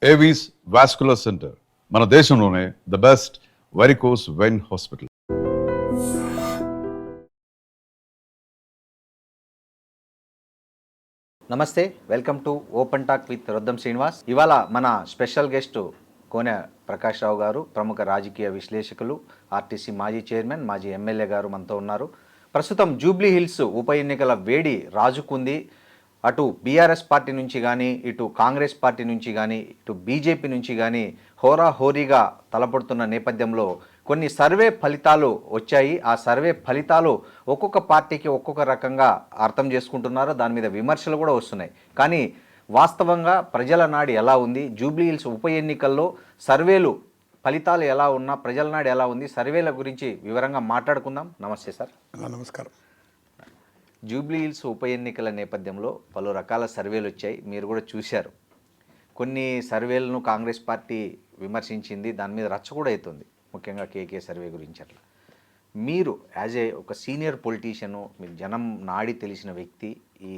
Avis vascular centre మన దేశంలోనే the best varicose vein hospital. నమస్తే, welcome to open talk with Roddam Srinivas. ఇవాళ మన స్పెషల్ గెస్ట్ కోనె ప్రకాష్ రావు గారు, ప్రముఖ రాజకీయ విశ్లేషకులు, ఆర్టీసీ మాజీ చైర్మన్, మాజీ ఎమ్మెల్యే గారు మనతో ఉన్నారు. ప్రస్తుతం జూబ్లీ హిల్స్ ఉప ఎన్నికల వేడి రాజుకుంది. అటు బీఆర్ఎస్ పార్టీ నుంచి కానీ, ఇటు కాంగ్రెస్ పార్టీ నుంచి కానీ, ఇటు బీజేపీ నుంచి కానీ హోరాహోరీగా తలపడుతున్న నేపథ్యంలో కొన్ని సర్వే ఫలితాలు వచ్చాయి. ఆ సర్వే ఫలితాలు ఒక్కొక్క పార్టీకి ఒక్కొక్క రకంగా అర్థం చేసుకుంటున్నారు. దాని మీద విమర్శలు కూడా వస్తున్నాయి. కానీ వాస్తవంగా ప్రజల నాడి ఎలా ఉంది, జూబ్లీ హిల్స్ ఉప ఎన్నికల్లో సర్వేలు ఫలితాలు ఎలా ఉన్నా ప్రజల నాడు ఎలా ఉంది, సర్వేల గురించి వివరంగా మాట్లాడుకుందాం. నమస్తే సార్. నమస్కారం. జూబ్లీ హిల్స్ ఉప ఎన్నికల నేపథ్యంలో పలు రకాల సర్వేలు వచ్చాయి, మీరు కూడా చూశారు. కొన్ని సర్వేలను కాంగ్రెస్ పార్టీ విమర్శించింది, దాని మీద రచ్చ కూడా అవుతుంది, ముఖ్యంగా కేకే సర్వే గురించి. అట్లా మీరు యాజ్ ఒక సీనియర్ పొలిటీషియను, మీరు జనం నాడి తెలిసిన వ్యక్తి, ఈ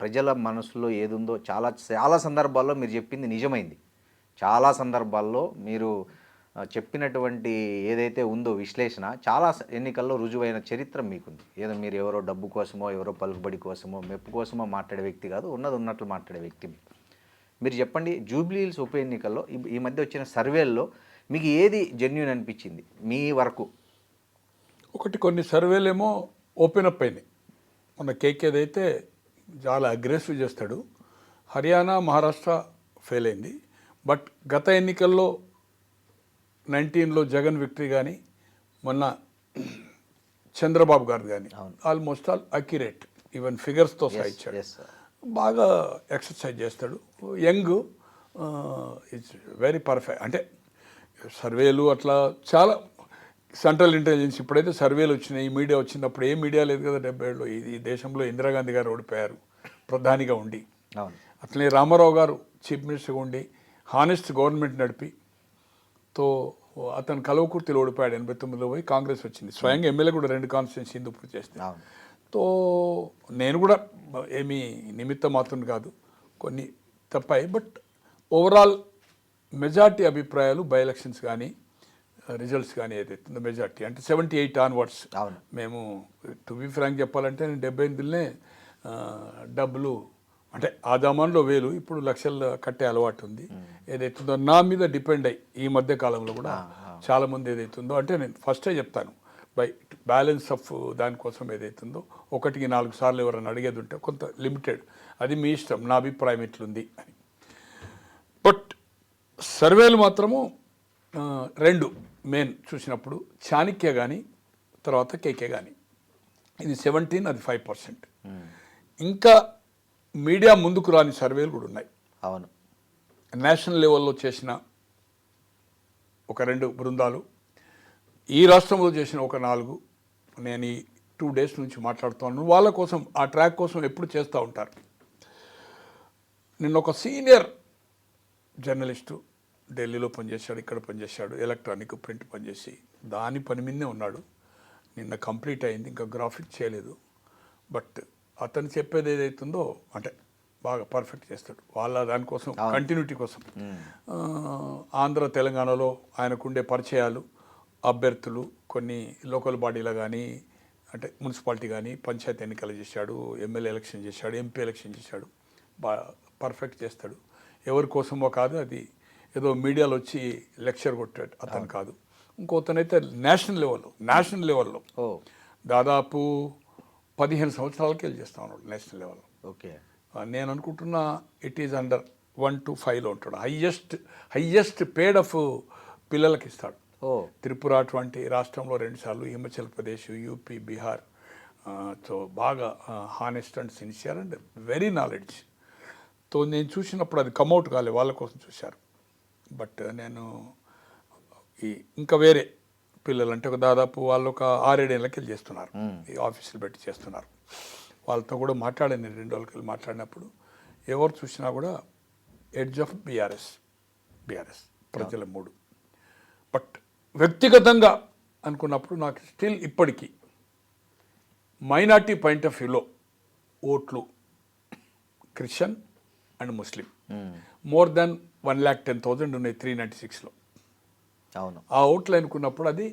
ప్రజల మనసులో ఏదుందో చాలా సందర్భాల్లో మీరు చెప్పింది నిజమైంది. చాలా సందర్భాల్లో మీరు చెప్పినటువంటి ఏదైతే ఉందో విశ్లేషణ చాలా ఎన్నికల్లో రుజువైన చరిత్ర మీకుంది. ఏదో మీరు ఎవరో డబ్బు కోసమో, ఎవరో పలుకుబడి కోసమో, మెప్పు కోసమో మాట్లాడే వ్యక్తి కాదు, ఉన్నది ఉన్నట్లు మాట్లాడే వ్యక్తి. మీరు చెప్పండి, జూబ్లీ హిల్స్ ఉప ఎన్నికల్లో ఈ మధ్య వచ్చిన సర్వేల్లో మీకు ఏది జెన్యూన్ అనిపించింది మీ వరకు? ఒకటి, కొన్ని సర్వేలేమో ఓపెన్ అప్ అయినాయి. మన కేకేదైతే చాలా అగ్రెసివ్ చేస్తాడు. హర్యానా, మహారాష్ట్ర ఫెయిల్ అయింది. బట్ గత ఎన్నికల్లో 19లో జగన్ విక్టరీ కానీ, మొన్న చంద్రబాబు గారు కానీ ఆల్మోస్ట్ ఆల్ అక్యురేట్, ఈవెన్ ఫిగర్స్తో సహా ఇచ్చాడు. బాగా ఎక్సర్సైజ్ చేస్తాడు. Young, it's very perfect. అంటే సర్వేలు అట్లా చాలా సెంట్రల్ ఇంటెలిజెన్స్ ఇప్పుడైతే సర్వేలు వచ్చినాయి, మీడియా వచ్చినప్పుడు ఏ మీడియా లేదు కదా. 70 ఈ దేశంలో ఇందిరాగాంధీ గారు ఓడిపోయారు ప్రధానిగా ఉండి. అట్లనే రామారావు గారు చీఫ్ మినిస్టర్గా ఉండి హానెస్ట్ గవర్నమెంట్ నడిపి తో అతను కలవకుర్తిలో ఓడిపోయాడు. 89లో పోయి కాంగ్రెస్ వచ్చింది. స్వయంగా ఎమ్మెల్యే కూడా 2 కాన్స్టిట్యున్సీ హిందూపూర్ చేస్తే. తో నేను కూడా ఏమీ నిమిత్త మాత్రం కాదు, కొన్ని తప్పాయి. బట్ ఓవరాల్ మెజార్టీ అభిప్రాయాలు బై ఎలక్షన్స్ కానీ రిజల్ట్స్ కానీ ఏదైతుందో మెజార్టీ అంటే 78 ఆన్వర్డ్స్. మేము టు బి ఫ్రాంక్ చెప్పాలంటే నేను 78లనే డబ్బులు అంటే ఆ జమాన్లో 1000, ఇప్పుడు లక్షలు కట్టే అలవాటు ఉంది. ఏదైతుందో నా మీద డిపెండ్ అయ్యి ఈ మధ్య కాలంలో కూడా చాలామంది ఏదైతుందో అంటే నేను ఫస్టే చెప్తాను, బై బ్యాలెన్స్ ఆఫ్ దానికోసం ఏదైతుందో 1కి 4 సార్లు ఎవరైనా అడిగేది ఉంటే కొంత లిమిటెడ్, అది మీ ఇష్టం, నా అభిప్రాయం ఎట్లుంది అని. బట్ సర్వేలు మాత్రము 2 మెయిన్ చూసినప్పుడు, చాణక్య కానీ తర్వాత కేకే కానీ, ఇది 17, అది 5%. ఇంకా మీడియా ముందుకు రాని సర్వేలు కూడా ఉన్నాయి. అవును, నేషనల్ లెవెల్లో చేసిన ఒక 2 బృందాలు, ఈ రాష్ట్రంలో చేసిన ఒక 4, నేను ఈ 2 days నుంచి మాట్లాడుతున్నాను. వాళ్ళ కోసం, ఆ ట్రాక్ కోసం ఎప్పుడు చేస్తూ ఉంటారు. నిన్న ఒక సీనియర్ జర్నలిస్టు ఢిల్లీలో పనిచేశాడు, ఇక్కడ పనిచేశాడు, ఎలక్ట్రానిక్ ప్రింట్ పనిచేసి దాని పని మీదే ఉన్నాడు. నిన్న కంప్లీట్ అయింది, ఇంకా గ్రాఫిక్ చేయలేదు. బట్ అతను చెప్పేది ఏదైతుందో అంటే బాగా పర్ఫెక్ట్ చేస్తాడు. వాళ్ళ దానికోసం కంటిన్యూటీ కోసం ఆంధ్ర తెలంగాణలో ఆయనకుండే పరిచయాలు, అభ్యర్థులు, కొన్ని లోకల్ బాడీలో కానీ అంటే మున్సిపాలిటీ కానీ పంచాయతీ ఎన్నికలు చేశాడు, ఎమ్మెల్యే ఎలక్షన్ చేశాడు, ఎంపీ ఎలక్షన్ చేశాడు. బాగా పర్ఫెక్ట్ చేస్తాడు. ఎవరి కోసమో కాదు, అది ఏదో మీడియాలో వచ్చి లెక్చర్ కొట్టాడు అతను కాదు. ఇంకోతనైతే నేషనల్ లెవెల్లో దాదాపు 15 సంవత్సరాలకి వెళ్ళి చేస్తా ఉన్నాడు నేషనల్ లెవెల్లో. ఓకే, నేను అనుకుంటున్నా ఇట్ ఈజ్ అండర్ 1 to 5లో ఉంటాడు. హయ్యెస్ట్ పేడ్ ఆఫ్ పిల్లలకి ఇస్తాడు. త్రిపుర అటువంటి రాష్ట్రంలో 2 సార్లు, హిమాచల్ ప్రదేశ్, యూపీ, బీహార్. సో బాగా honest and sincere and very knowledge. తో నేను చూసినప్పుడు అది కమ్అవుట్ కాలే, వాళ్ళ కోసం చూశారు. బట్ నేను ఇంకా వేరే పిల్లలు అంటే ఒక దాదాపు వాళ్ళు ఒక 6-7 ఏళ్ళకి వెళ్ళి చేస్తున్నారు, ఈ ఆఫీసులు పెట్టి చేస్తున్నారు. వాళ్ళతో కూడా మాట్లాడాను నేను 2 రోజులకి వెళ్ళి మాట్లాడినప్పుడు. ఎవరు చూసినా కూడా ఎడ్జ్ ఆఫ్ బీఆర్ఎస్ ప్రజల 3. బట్ వ్యక్తిగతంగా అనుకున్నప్పుడు నాకు స్టిల్ ఇప్పటికీ మైనార్టీ పాయింట్ ఆఫ్ వ్యూలో ఓట్లు Christian and Muslim more than 1,10,000 ఉన్నాయి 396లో. అవును. ఆ ఓట్లు అనుకున్నప్పుడు అది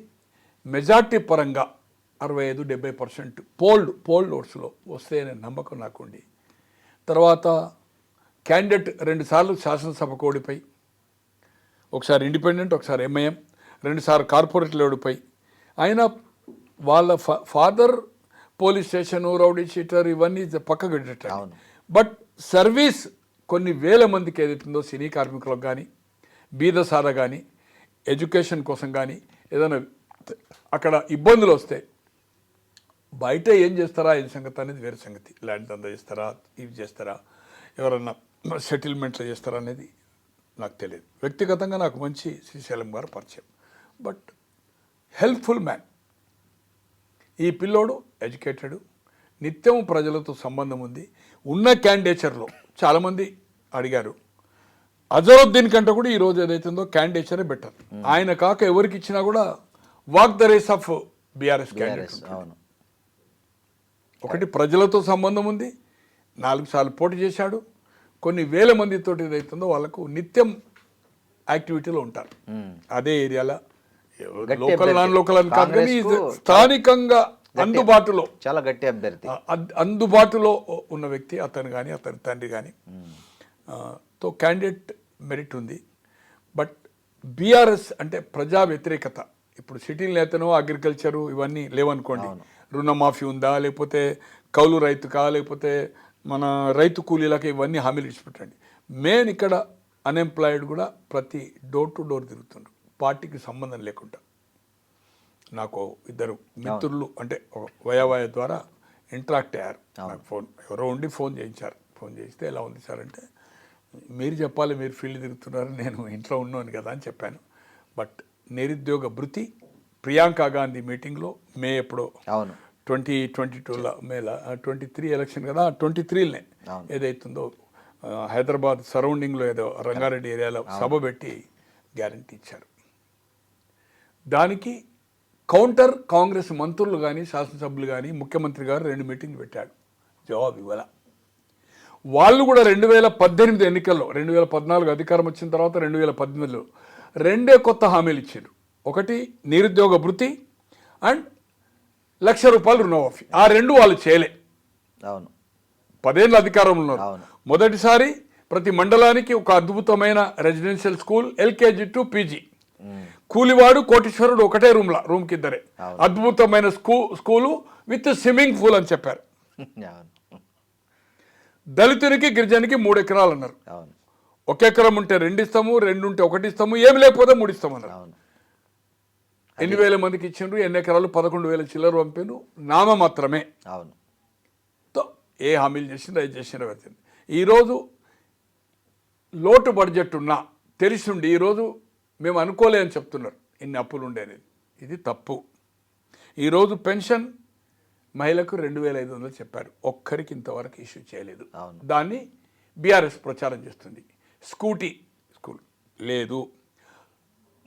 మెజార్టీ పరంగా 65-70% పోల్డ్ ఓట్స్లో వస్తాయనే నమ్మకం నాకుండి, తర్వాత క్యాండిడేట్ 2 సార్లు శాసనసభకు ఓడిపోయి, ఒకసారి ఇండిపెండెంట్, ఒకసారి ఎంఐఎం, 2 సార్లు కార్పొరేట్లు ఓడిపోయి, అయినా వాళ్ళ father police station, rowdy sheeter ఇవన్నీ పక్కకు పెట్టేటారు. అవును. బట్ సర్వీస్ కొన్ని వేల మందికి ఏదైతుందో సినీ కార్మికులకు కానీ, బీదసార కానీ, ఎడ్యుకేషన్ కోసం కానీ ఏదైనా అక్కడ ఇబ్బందులు వస్తే బయట ఏం చేస్తారా ఇది సంగతి అనేది వేరే సంగతి. ల్యాండ్ దందా చేస్తారా, ఇవి చేస్తారా, ఎవరన్నా సెటిల్మెంట్లు చేస్తారా అనేది నాకు తెలియదు. వ్యక్తిగతంగా నాకు మంచి శ్రీశైలం గారు పరిచయం, బట్ హెల్ప్ఫుల్ మ్యాన్. ఈ పిల్లోడు ఎడ్యుకేటెడ్, నిత్యం ప్రజలతో సంబంధం ఉంది. ఉన్న క్యాండిడేచర్లో చాలామంది అడిగారు, అజరుద్దీన్ కంటే కూడా ఈరోజు ఏదైతుందో క్యాండిడేచరే బెటర్. ఆయన కాక ఎవరికి ఇచ్చినా కూడా walk the race of BRS candidate. అవును. ఒకటి ప్రజలతో సంబంధం ఉంది, 4 సార్లు పోటీ చేశాడు, కొన్ని వేల మందితో ఏదైతుందో వాళ్ళకు నిత్యం యాక్టివిటీలో ఉంటారు. అదే ఏరియాలో లోకల్ నాన్ లోకల్ అని కాదు కానీ స్థానికంగా అందుబాటులో చాలా గట్టి అభ్యర్థి, అందుబాటులో ఉన్న వ్యక్తి అతను కానీ అతని తండ్రి కానీ తో క్యాండిడేట్ మెరిట్ ఉంది. బట్ బీఆర్ఎస్ అంటే ప్రజా వ్యతిరేకత. ఇప్పుడు సిటీ నేతను అగ్రికల్చరు ఇవన్నీ లేవనుకోండి, రుణమాఫీ ఉందా, లేకపోతే కౌలు రైతుకా, లేకపోతే మన రైతు కూలీలకి, ఇవన్నీ హామీలు ఇచ్చిపెట్టండి. మెయిన్ ఇక్కడ అన్ఎంప్లాయిడ్ కూడా ప్రతి డోర్ టు డోర్ తిరుగుతుండ్రు, పార్టీకి సంబంధం లేకుండా. నాకు 2 మిత్రులు అంటే వయావయ ద్వారా ఇంటరాక్ట్ అయ్యారు. నాకు ఫోన్ ఎవరో ఉండి ఫోన్ చేయించారు. ఫోన్ చేస్తే ఎలా ఉంది సార్ అంటే, మీరు చెప్పాలి, మీరు ఫీల్డ్ తిరుగుతున్నారు, నేను ఇంట్లో ఉన్నాను కదా అని చెప్పాను. బట్ నిరుద్యోగ భృతి ప్రియాంక గాంధీ మీటింగ్లో మే ఎప్పుడో 2022లో మేల 23 ఎలక్షన్ కదా, 23లోనే ఏదైతుందో హైదరాబాద్ సరౌండింగ్లో ఏదో రంగారెడ్డి ఏరియాలో సభ పెట్టి గ్యారంటీ ఇచ్చారు. దానికి కౌంటర్ కాంగ్రెస్ మంత్రులు కానీ, శాసనసభ్యులు కానీ, ముఖ్యమంత్రి గారు 2 మీటింగ్లు పెట్టాడు, జవాబు ఇవ్వాల. వాళ్ళు కూడా 2018 ఎన్నికల్లో, 2014 అధికారం వచ్చిన తర్వాత 2018లో 2 కొత్త హామీలు ఇచ్చారు. ఒకటి నిరుద్యోగ భృతి అండ్ ₹1,00,000 రుణమాఫీ. ఆ 2 వాళ్ళు చేయలే. అవును. 10 ఏళ్ళ అధికారంలో ఉన్నారు. మొదటిసారి ప్రతి మండలానికి ఒక అద్భుతమైన residential school, LKG to PG. కూలివాడు కోటీశ్వరుడు ఒకటే రూమ్కి 2. అద్భుతమైన స్కూలు విత్ స్విమ్మింగ్ పూల్ అని చెప్పారు. దళితునికి గిరిజనికి 3 ఎకరాలు అన్నారు. 1 ఎకరం ఉంటే 2 ఇస్తాము, 2 ఉంటే 1 ఇస్తాము, ఏమి లేకపోతే 3 ఇస్తాము అన్నారు. ఎన్ని వేల మందికి ఇచ్చిండ్రు, ఎన్ని ఎకరాలు, 11,000 చిల్లర పంపిను, నామ మాత్రమే. ఏ హామీలు చేసిండ్రు, అది చేసిండ్రు వచ్చింది. ఈరోజు లోటు బడ్జెట్ ఉన్నా తెలిసిండి ఈరోజు మేము అనుకోలే అని చెప్తున్నారు, ఇన్ని అప్పులు ఉండేది. ఇది తప్పు. ఈరోజు పెన్షన్ మహిళకు 2,500 చెప్పారు, ఒక్కరికి ఇంతవరకు ఇష్యూ చేయలేదు. దాన్ని బీఆర్ఎస్ ప్రచారం చేస్తుంది. స్కూల్ లేదు.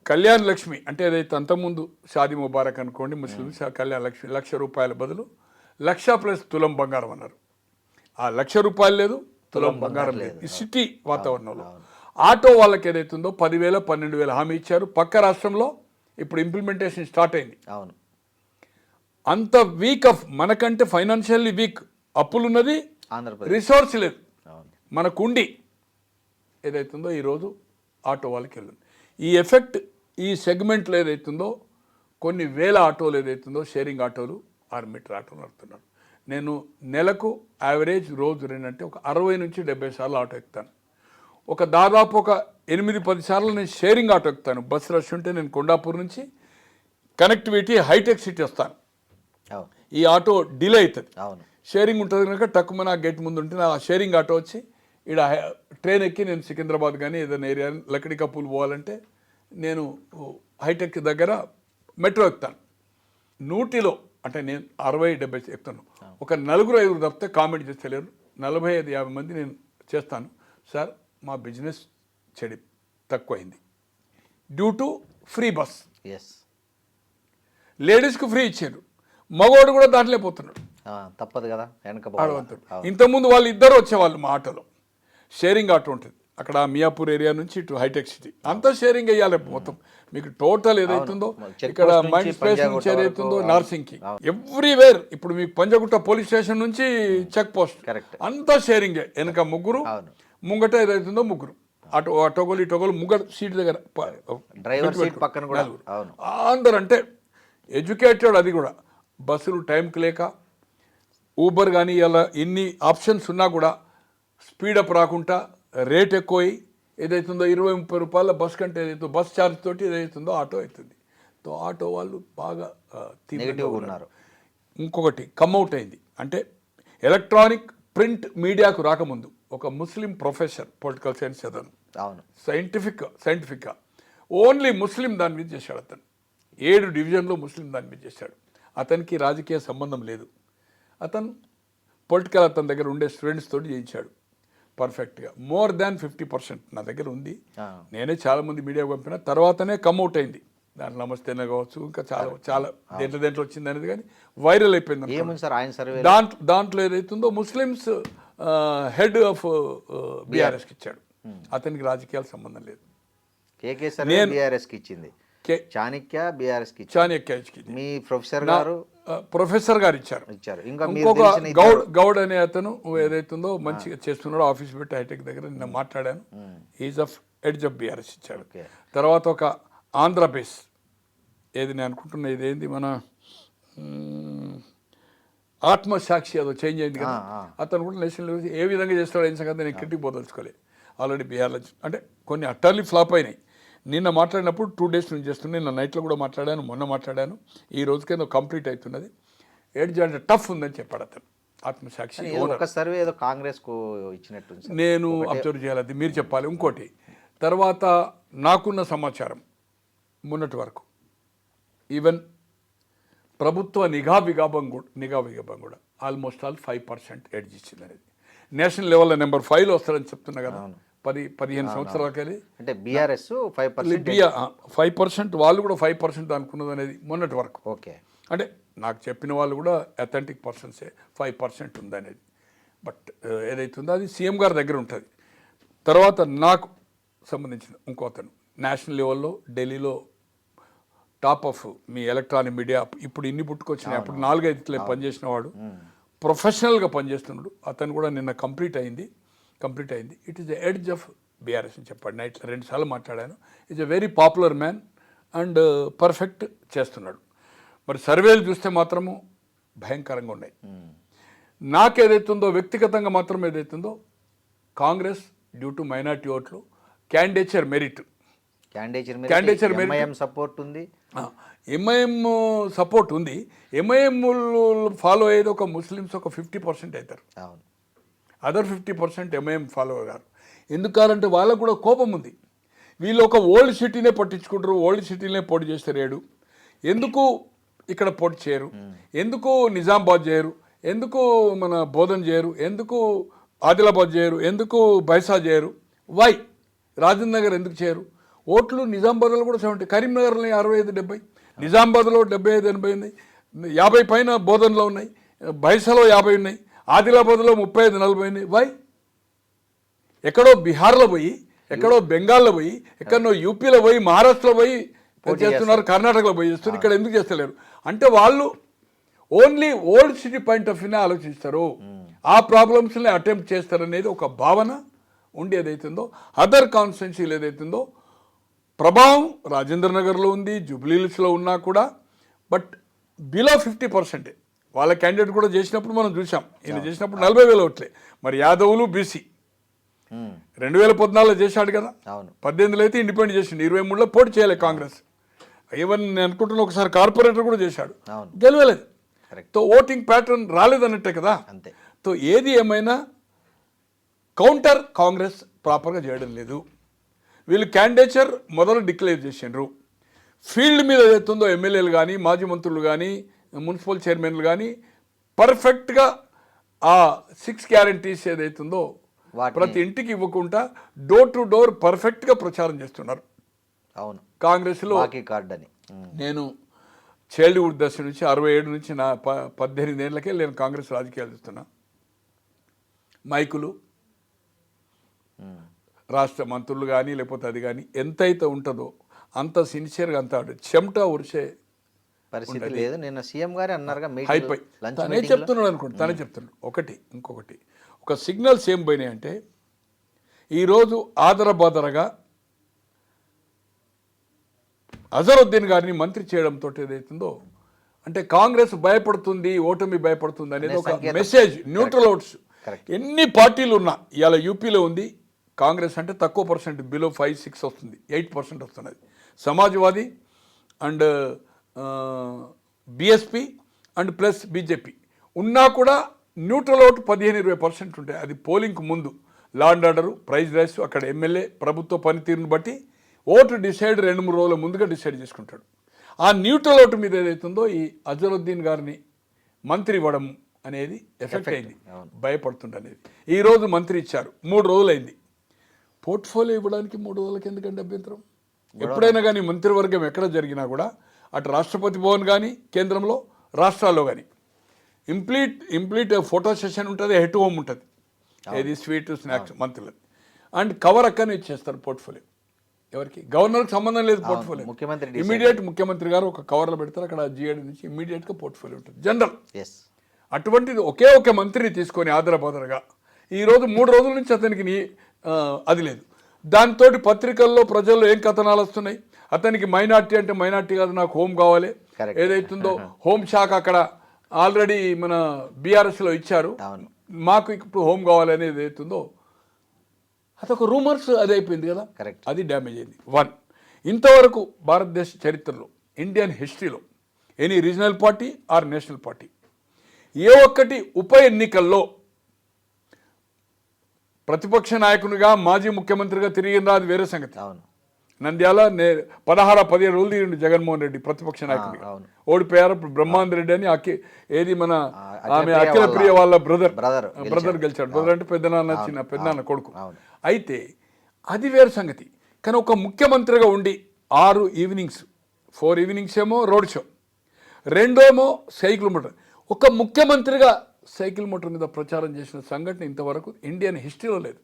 కళ్యాణ్ లక్ష్మి అంటే ఏదైతే అంతకుముందు షాదీ ముబారక్ అనుకోండి, ముస్లిమ్స్ కళ్యాణ్ లక్ష్మి ₹1,00,000 బదులు 1,00,000 ప్లస్ తులం బంగారం అన్నారు. ఆ ₹1,00,000 లేదు, తులం బంగారం లేదు. ఈ సిటీ వాతావరణంలో ఆటో వాళ్ళకి ఏదైతుందో 10,000, 12,000 హామీ ఇచ్చారు. పక్క రాష్ట్రంలో ఇప్పుడు ఇంప్లిమెంటేషన్ స్టార్ట్ అయింది. అంత వీక్ ఆఫ్ మనకంటే ఫైనాన్షియల్లీ వీక్, అప్పులున్నది, రిసోర్స్ లేదు. మనకుండి ఏదైతుందో ఈరోజు ఆటో వాళ్ళకి వెళ్ళింది. ఈ ఎఫెక్ట్ ఈ సెగ్మెంట్లో ఏదైతుందో కొన్ని వేల ఆటోలు ఏదైతుందో షేరింగ్ ఆటోలు, 6 మీటర్ ఆటోలు నడుపుతున్నారు. నేను నెలకు యావరేజ్ రోజు అంటే ఒక 60 నుంచి 70 సార్లు ఆటో ఎక్కుతాను. దాదాపు ఒక 8-10 సార్లు నేను షేరింగ్ ఆటో ఎక్కుతాను. బస్ రష్ ఉంటే నేను కొండాపూర్ నుంచి కనెక్టివిటీ హైటెక్ సిటీ వస్తాను. ఈ ఆటో డిలే అవుతుంది, షేరింగ్ ఉంటుంది కనుక తక్కువ నా గేట్ ముందు ఉంటే ఆ షేరింగ్ ఆటో వచ్చి ఇక్కడ ట్రైన్ ఎక్కి నేను సికింద్రాబాద్ కానీ ఏదైనా ఏరియా లక్కడి కప్పులు పోవాలంటే నేను హైటెక్ దగ్గర మెట్రో ఎక్కుతాను. 100లో అంటే నేను 60-70 ఎక్కుతాను. ఒక 4-5 తప్పితే కామెంట్ చేస్తలేరు. 45-50 మంది నేను చేస్తాను. సార్ మా బిజినెస్ చెడి తక్కువైంది డ్యూ టు ఫ్రీ బస్. లేడీస్కి ఫ్రీ ఇచ్చారు, మగవాడు కూడా దాంట్లో పోతున్నాడు, తప్పదు కదా. ఇంతకుముందు వాళ్ళు 2 వచ్చేవాళ్ళు మా ఆటోలో, షేరింగ్ ఆటో ఉంటుంది. అక్కడ మియాపూర్ ఏరియా నుంచి ఇటు హైటెక్ సిటీ అంతా షేరింగ్ అయ్యాలి మొత్తం. మీకు టోటల్ ఏదైతుందో చెక్ ఇక్కడ పోస్ట్ నుంచి మైండ్ స్పేస్ పంజాగుట్ట నుంచి ఏదైతుందో వరకు, నార్సింగ్కి ఎవ్రీవేర్. ఇప్పుడు మీకు పంజగుట్ట పోలీస్ స్టేషన్ నుంచి చెక్ పోస్ట్ కరెక్ట్. అంతా షేరింగే. వెనక ముగ్గురు, అవును. ముంగట ఏదైతుందో ముగ్గురు, అటోగోలు ఇటోగోలు ముగ్గురు సీట్ దగ్గర డ్రైవర్ సీట్ పక్కన కూడా. అవును. అందరు అంటే ఎడ్యుకేటెడ్. అది కూడా బస్సులు టైంకి లేక ఊబర్ కానీ ఇలా ఇన్ని ఆప్షన్స్ ఉన్నా కూడా స్పీడప్ రాకుండా రేట్ ఎక్కువ ఏదైతుందో 20-30 రూపాయల బస్ కంటే ఏదైతుందో బస్ ఛార్జ్ తోటి ఏదైతుందో ఆటో అవుతుంది. తో ఆటో వాళ్ళు బాగా నెగిటివ్ ఉన్నారు. ఇంకొకటి కమ్అవుట్ అయింది అంటే ఎలక్ట్రానిక్ ప్రింట్ మీడియాకు రాకముందు ఒక ముస్లిం ప్రొఫెసర్ పొలిటికల్ సైన్స్ చదవను, అవును, సైంటిఫిక్గా ఓన్లీ ముస్లిం దాని మీద చేశాడు. అతను 7 డివిజన్లో ముస్లిం దాని మీద చేశాడు. అతనికి రాజకీయ సంబంధం లేదు. అతను పొలిటికల్ అతని దగ్గర ఉండే స్టూడెంట్స్ తోటి చేయించాడు పర్ఫెక్ట్గా. మోర్ దాన్ 50% నా దగ్గర ఉంది. నేనే చాలామంది మీడియా పంపిన తర్వాతనే కమ్అవుట్ అయింది. దాంట్లో నమస్తేనే కావచ్చు, ఇంకా చాలా దేంట్లో వచ్చింది అనేది, కానీ వైరల్ అయిపోయింది. ఏముంది సార్ ఆయన సర్వే దాంట్లో ఏదైతుందో ముస్లిమ్స్ హెడ్ ఆఫ్ బీఆర్ఎస్కి ఇచ్చాడు. అతనికి రాజకీయాల సంబంధం లేదు. కేకే సర్వే బీఆర్ఎస్కి ఇచ్చింది, చాణక్య బీఆర్ఎస్కి చాణక్యకి మీ ప్రొఫెసర్ గారు ఇచ్చారు. ఇంకా ఇంకొక గౌడ్ అనే అతను ఏదైతుందో మంచిగా చేస్తున్నాడో ఆఫీస్ పెట్టి హైటెక్ దగ్గర నిన్న మాట్లాడాను. Is of edge of BRS ఇచ్చాడు. తర్వాత ఒక ఆంధ్రప్రదేశ్ ఏది నేను అనుకుంటున్నా ఇదేంది మన ఆత్మసాక్షి అదో చేంజ్ అయింది కదా, అతను కూడా నేషనల్ లెవెల్ ఏ విధంగా చేస్తాడో ఏం సంగతి నేను క్రిటిక్ పోదలుచుకోలేదు. ఆల్రెడీ బీహార్లో అంటే కొన్ని అట్టర్లీ ఫ్లాప్ అయినాయి. నిన్న మాట్లాడినప్పుడు 2 డేస్ నుంచి చేస్తున్నాను. నిన్న నైట్లో కూడా మాట్లాడాను, మొన్న మాట్లాడాను. ఈ రోజుకి ఏదో కంప్లీట్ అవుతున్నది. ఎడ్జ్ అంటే టఫ్ ఉందని చెప్పాడు అతను. ఆత్మసాక్షి ఒక సర్వే ఏదో కాంగ్రెస్కు ఇచ్చినట్టు నేను అబ్జర్వ్ చేయాలి, అది మీరు చెప్పాలి. ఇంకోటి తర్వాత నాకున్న సమాచారం మొన్నటి వరకు ఈవెన్ ప్రభుత్వ నిఘా విభాగం కూడా ఆల్మోస్ట్ ఆల్ 5% ఎడ్జ్ ఇచ్చింది అనేది. నేషనల్ లెవెల్లో నెంబర్ 5లో వస్తారని చెప్తున్నా కదా. 10-15 సంవత్సరాలకి అంటే బీఆర్ఎస్ 5% వాళ్ళు కూడా 5% అనుకున్నది అనేది మొన్నటి వరకు. ఓకే, అంటే నాకు చెప్పిన వాళ్ళు కూడా అథెంటిక్ పర్సన్సే 5% ఉందనేది. బట్ ఏదైతుందో అది సీఎం గారి దగ్గర ఉంటుంది. తర్వాత నాకు సంబంధించిన ఇంకో అతను నేషనల్ లెవెల్లో ఢిల్లీలో top of me electronic media ఇప్పుడు ఇన్ని పుట్టుకొచ్చినాయి. అప్పుడు 4-5 పనిచేసిన వాడు ప్రొఫెషనల్గా పనిచేస్తున్నాడు. అతను కూడా నిన్న కంప్లీట్ అయింది. It is the edge of BRS అని చెప్పాడు. నైట్లో 2 సార్లు మాట్లాడాను. Is a very popular man and perfect చేస్తున్నాడు. మరి సర్వేలు చూస్తే మాత్రము భయంకరంగా ఉన్నాయి. నాకేదైతుందో వ్యక్తిగతంగా మాత్రం ఏదైతుందో కాంగ్రెస్ డ్యూ టు మైనార్టీ ఓట్లు క్యాండిడేచర్ మెరిట్ సపోర్ట్ ఉంది. ఎంఐఎం సపోర్ట్ ఉంది. ఎంఐఎం ఫాలో అయ్యేది ఒక ముస్లిమ్స్ ఒక 50% అవుతారు. అదర్ 50% ఎంఐఎం ఫాలో అయ్యారు. ఎందుకంటే వాళ్ళకు కూడా కోపం ఉంది. వీళ్ళు ఒక ఓల్డ్ సిటీనే పట్టించుకుంటారు, ఓల్డ్ సిటీనే పోటీ చేస్తారు. ఎందుకు ఇక్కడ పోటీ చేయరు, ఎందుకు నిజామాబాద్ చేయరు, ఎందుకు మన బోధన్ చేయరు, ఎందుకు ఆదిలాబాద్ చేయరు, ఎందుకు బైసా చేయరు, వై రాజేంద్ర నగర్ ఎందుకు చేయరు? ఓట్లు నిజామాబాద్లో కూడా 70, కరీంనగర్లో 65-70, నిజామాబాద్లో 75-80 ఉన్నాయి, 50 పైన బోధన్లో ఉన్నాయి, బైసాలో 50 ఉన్నాయి, ఆదిలాబాద్లో 35-40 ఉన్నాయి. వై? ఎక్కడో బీహార్లో పోయి, ఎక్కడో బెంగాల్లో పోయి, ఎక్కడో యూపీలో పోయి, మహారాష్ట్రలో పోయి చేస్తున్నారు, కర్ణాటకలో పోయి చేస్తున్నారు, ఇక్కడ ఎందుకు చేస్తలేరు అంటే వాళ్ళు only old city point of వ్యూనే ఆలోచిస్తారు. ఆ ప్రాబ్లమ్స్ని అటెంప్ట్ చేస్తారనేది ఒక భావన ఉండి ఏదైతుందో అదర్ కాన్స్టిట్యున్సీలు ఏదైతుందో ప్రభావం రాజేంద్ర నగర్లో ఉంది, జూబ్లీహిల్స్లో ఉన్నా కూడా. బట్ బిలో 50% వాళ్ళ క్యాండిడేట్ కూడా చేసినప్పుడు మనం చూసాం. ఈయన చేసినప్పుడు 40,000 ఓట్లే. మరి యాదవులు బీసీ 2014లో చేశాడు కదా, 18లో అయితే ఇండిపెండెంట్ చేసిండు, 23లో పోటీ చేయలేదు కాంగ్రెస్. ఈవెన్ నేను అనుకుంటున్నా ఒకసారి కార్పొరేటర్ కూడా చేశాడు, గెలవలేదు. తో ఓటింగ్ ప్యాటర్న్ రాలేదన్నట్టే కదా. తో ఏది ఏమైనా కౌంటర్ కాంగ్రెస్ ప్రాపర్గా చేయడం లేదు. వీళ్ళు క్యాండిడేచర్ మొదలు డిక్లేర్ చేసిండ్రు. ఫీల్డ్ మీద ఏదైతుందో ఎమ్మెల్యేలు కానీ, మాజీ మంత్రులు కానీ, మున్సిపల్ చైర్మన్లు కానీ పర్ఫెక్ట్గా ఆ 6 గ్యారంటీస్ ఏదైతుందో ప్రతి ఇంటికి ఇవ్వకుండా డోర్ టు డోర్ పర్ఫెక్ట్గా ప్రచారం చేస్తున్నారు. అవును, కాంగ్రెస్లో కార్డ్ అని నేను చైల్డ్హుడ్ దశ నుంచి 67 నుంచి నా 18 ఏళ్ళకే నేను కాంగ్రెస్ రాజకీయాలు చూస్తున్నా. మైకులు, రాష్ట్ర మంత్రులు కానీ లేకపోతే అది కానీ ఎంతైతే ఉంటుందో అంత సిన్సియర్గా అంత చెమట ఉరిసే పరిస్థితి లేదు. నిన్న సీఎం గారే అన్నారుగా హైపై తనే చెప్తున్నాడు అనుకోండి, తనే చెప్తున్నాడు. ఇంకొకటి ఒక సిగ్నల్స్ ఏం పోయినాయి అంటే ఈరోజు ఆదరబాదరగా అజరుద్దీన్ గారిని మంత్రి చేయడంతో ఏదైతుందో అంటే కాంగ్రెస్ భయపడుతుంది, ఓటమి భయపడుతుంది అనేది ఒక మెసేజ్. న్యూట్రల్ ఓట్స్ ఎన్ని పార్టీలు ఉన్నా ఇవాళ యూపీలో ఉంది కాంగ్రెస్ అంటే తక్కువ పర్సెంట్, బిలో 5-6 వస్తుంది, 8% వస్తున్నది. Samajwadi and BSP and plus BJP ఉన్నా కూడా న్యూట్రల్ ఓటు 15-20% ఉంటాయి. అది పోలింగ్కు ముందు law and order, price rise, అక్కడ ఎమ్మెల్యే ప్రభుత్వ పనితీరును బట్టి ఓటు డిసైడ్ 2-3 రోజుల ముందుగా డిసైడ్ చేసుకుంటాడు. ఆ న్యూట్రల్ ఓటు మీద ఏదైతుందో ఈ అజరుద్దీన్ గారిని మంత్రి ఇవ్వడం అనేది ఎఫెక్ట్ అయింది, భయపడుతుంది అనేది. ఈరోజు మంత్రి ఇచ్చారు, 3 రోజులైంది. పోర్ట్ఫోలియో ఇవ్వడానికి 3 రోజులకి ఎందుకంటే అభ్యంతరం? ఎప్పుడైనా కానీ మంత్రివర్గం ఎక్కడ జరిగినా కూడా అటు రాష్ట్రపతి భవన్ కానీ కేంద్రంలో రాష్ట్రాల్లో కానీ ఇంప్లీట్ ఫోటో సెషన్ ఉంటుంది, హెడ్ హోమ్ ఉంటుంది, ఏది స్వీట్ స్నాక్స్ మంత్రులది, అండ్ కవర్ అక్కనే ఇచ్చేస్తారు పోర్ట్ఫోలియో. ఎవరికి? గవర్నర్కి సంబంధం లేదు పోర్ట్ఫోలియో. ఇమీడియట్ ముఖ్యమంత్రి గారు ఒక కవర్లో పెడతారు, అక్కడ జిఏడి నుంచి ఇమీడియట్గా పోర్ట్ఫోలియో ఉంటుంది జనరల్. అటువంటిది ఒకే మంత్రిని తీసుకొని ఆదరబాదరగా ఈరోజు 3 రోజుల నుంచి అతనికి అది లేదు. దాంతో పత్రికల్లో ప్రజల్లో ఏం కథనాలు వస్తున్నాయి, అతనికి మైనార్టీ అంటే మైనార్టీ కాదు, నాకు హోమ్ కావాలి, ఏదైతుందో హోమ్ శాఖ అక్కడ ఆల్రెడీ మన బీఆర్ఎస్లో ఇచ్చారు, మాకు ఇప్పుడు హోమ్ కావాలి అనేది ఏదైతుందో అదొక రూమర్స్, అది అయిపోయింది కదా, అది డ్యామేజ్ అయింది. 1 ఇంతవరకు భారతదేశ చరిత్రలో ఇండియన్ హిస్టరీలో any regional party or national party ఏ ఒక్కటి ఉప ఎన్నికల్లో ప్రతిపక్ష నాయకునిగా మాజీ ముఖ్యమంత్రిగా తిరిగిన అది వేరే సంగతి. నంద్యాల 16-17 రోజులు తిరిగిండు జగన్మోహన్ రెడ్డి ప్రతిపక్ష నాయకునిగా, ఓడిపోయారు. బ్రహ్మానంద రెడ్డి అని ఏది మన ఆమె అఖిల ప్రియ వాళ్ళ బ్రదర్ గెలిచాడు. బ్రదర్ అంటే పెద్దనాన్న కొడుకు. అయితే అది వేరే సంగతి. కానీ ఒక ముఖ్యమంత్రిగా ఉండి 6 ఈవినింగ్స్ 4 ఈవినింగ్స్ ఏమో రోడ్ షో, 2 ఏమో సైకిల్ మోటార్, ఒక ముఖ్యమంత్రిగా సైకిల్ మోటార్ మీద ప్రచారం చేసిన సంఘటన ఇంతవరకు ఇండియన్ హిస్టరీలో లేదు.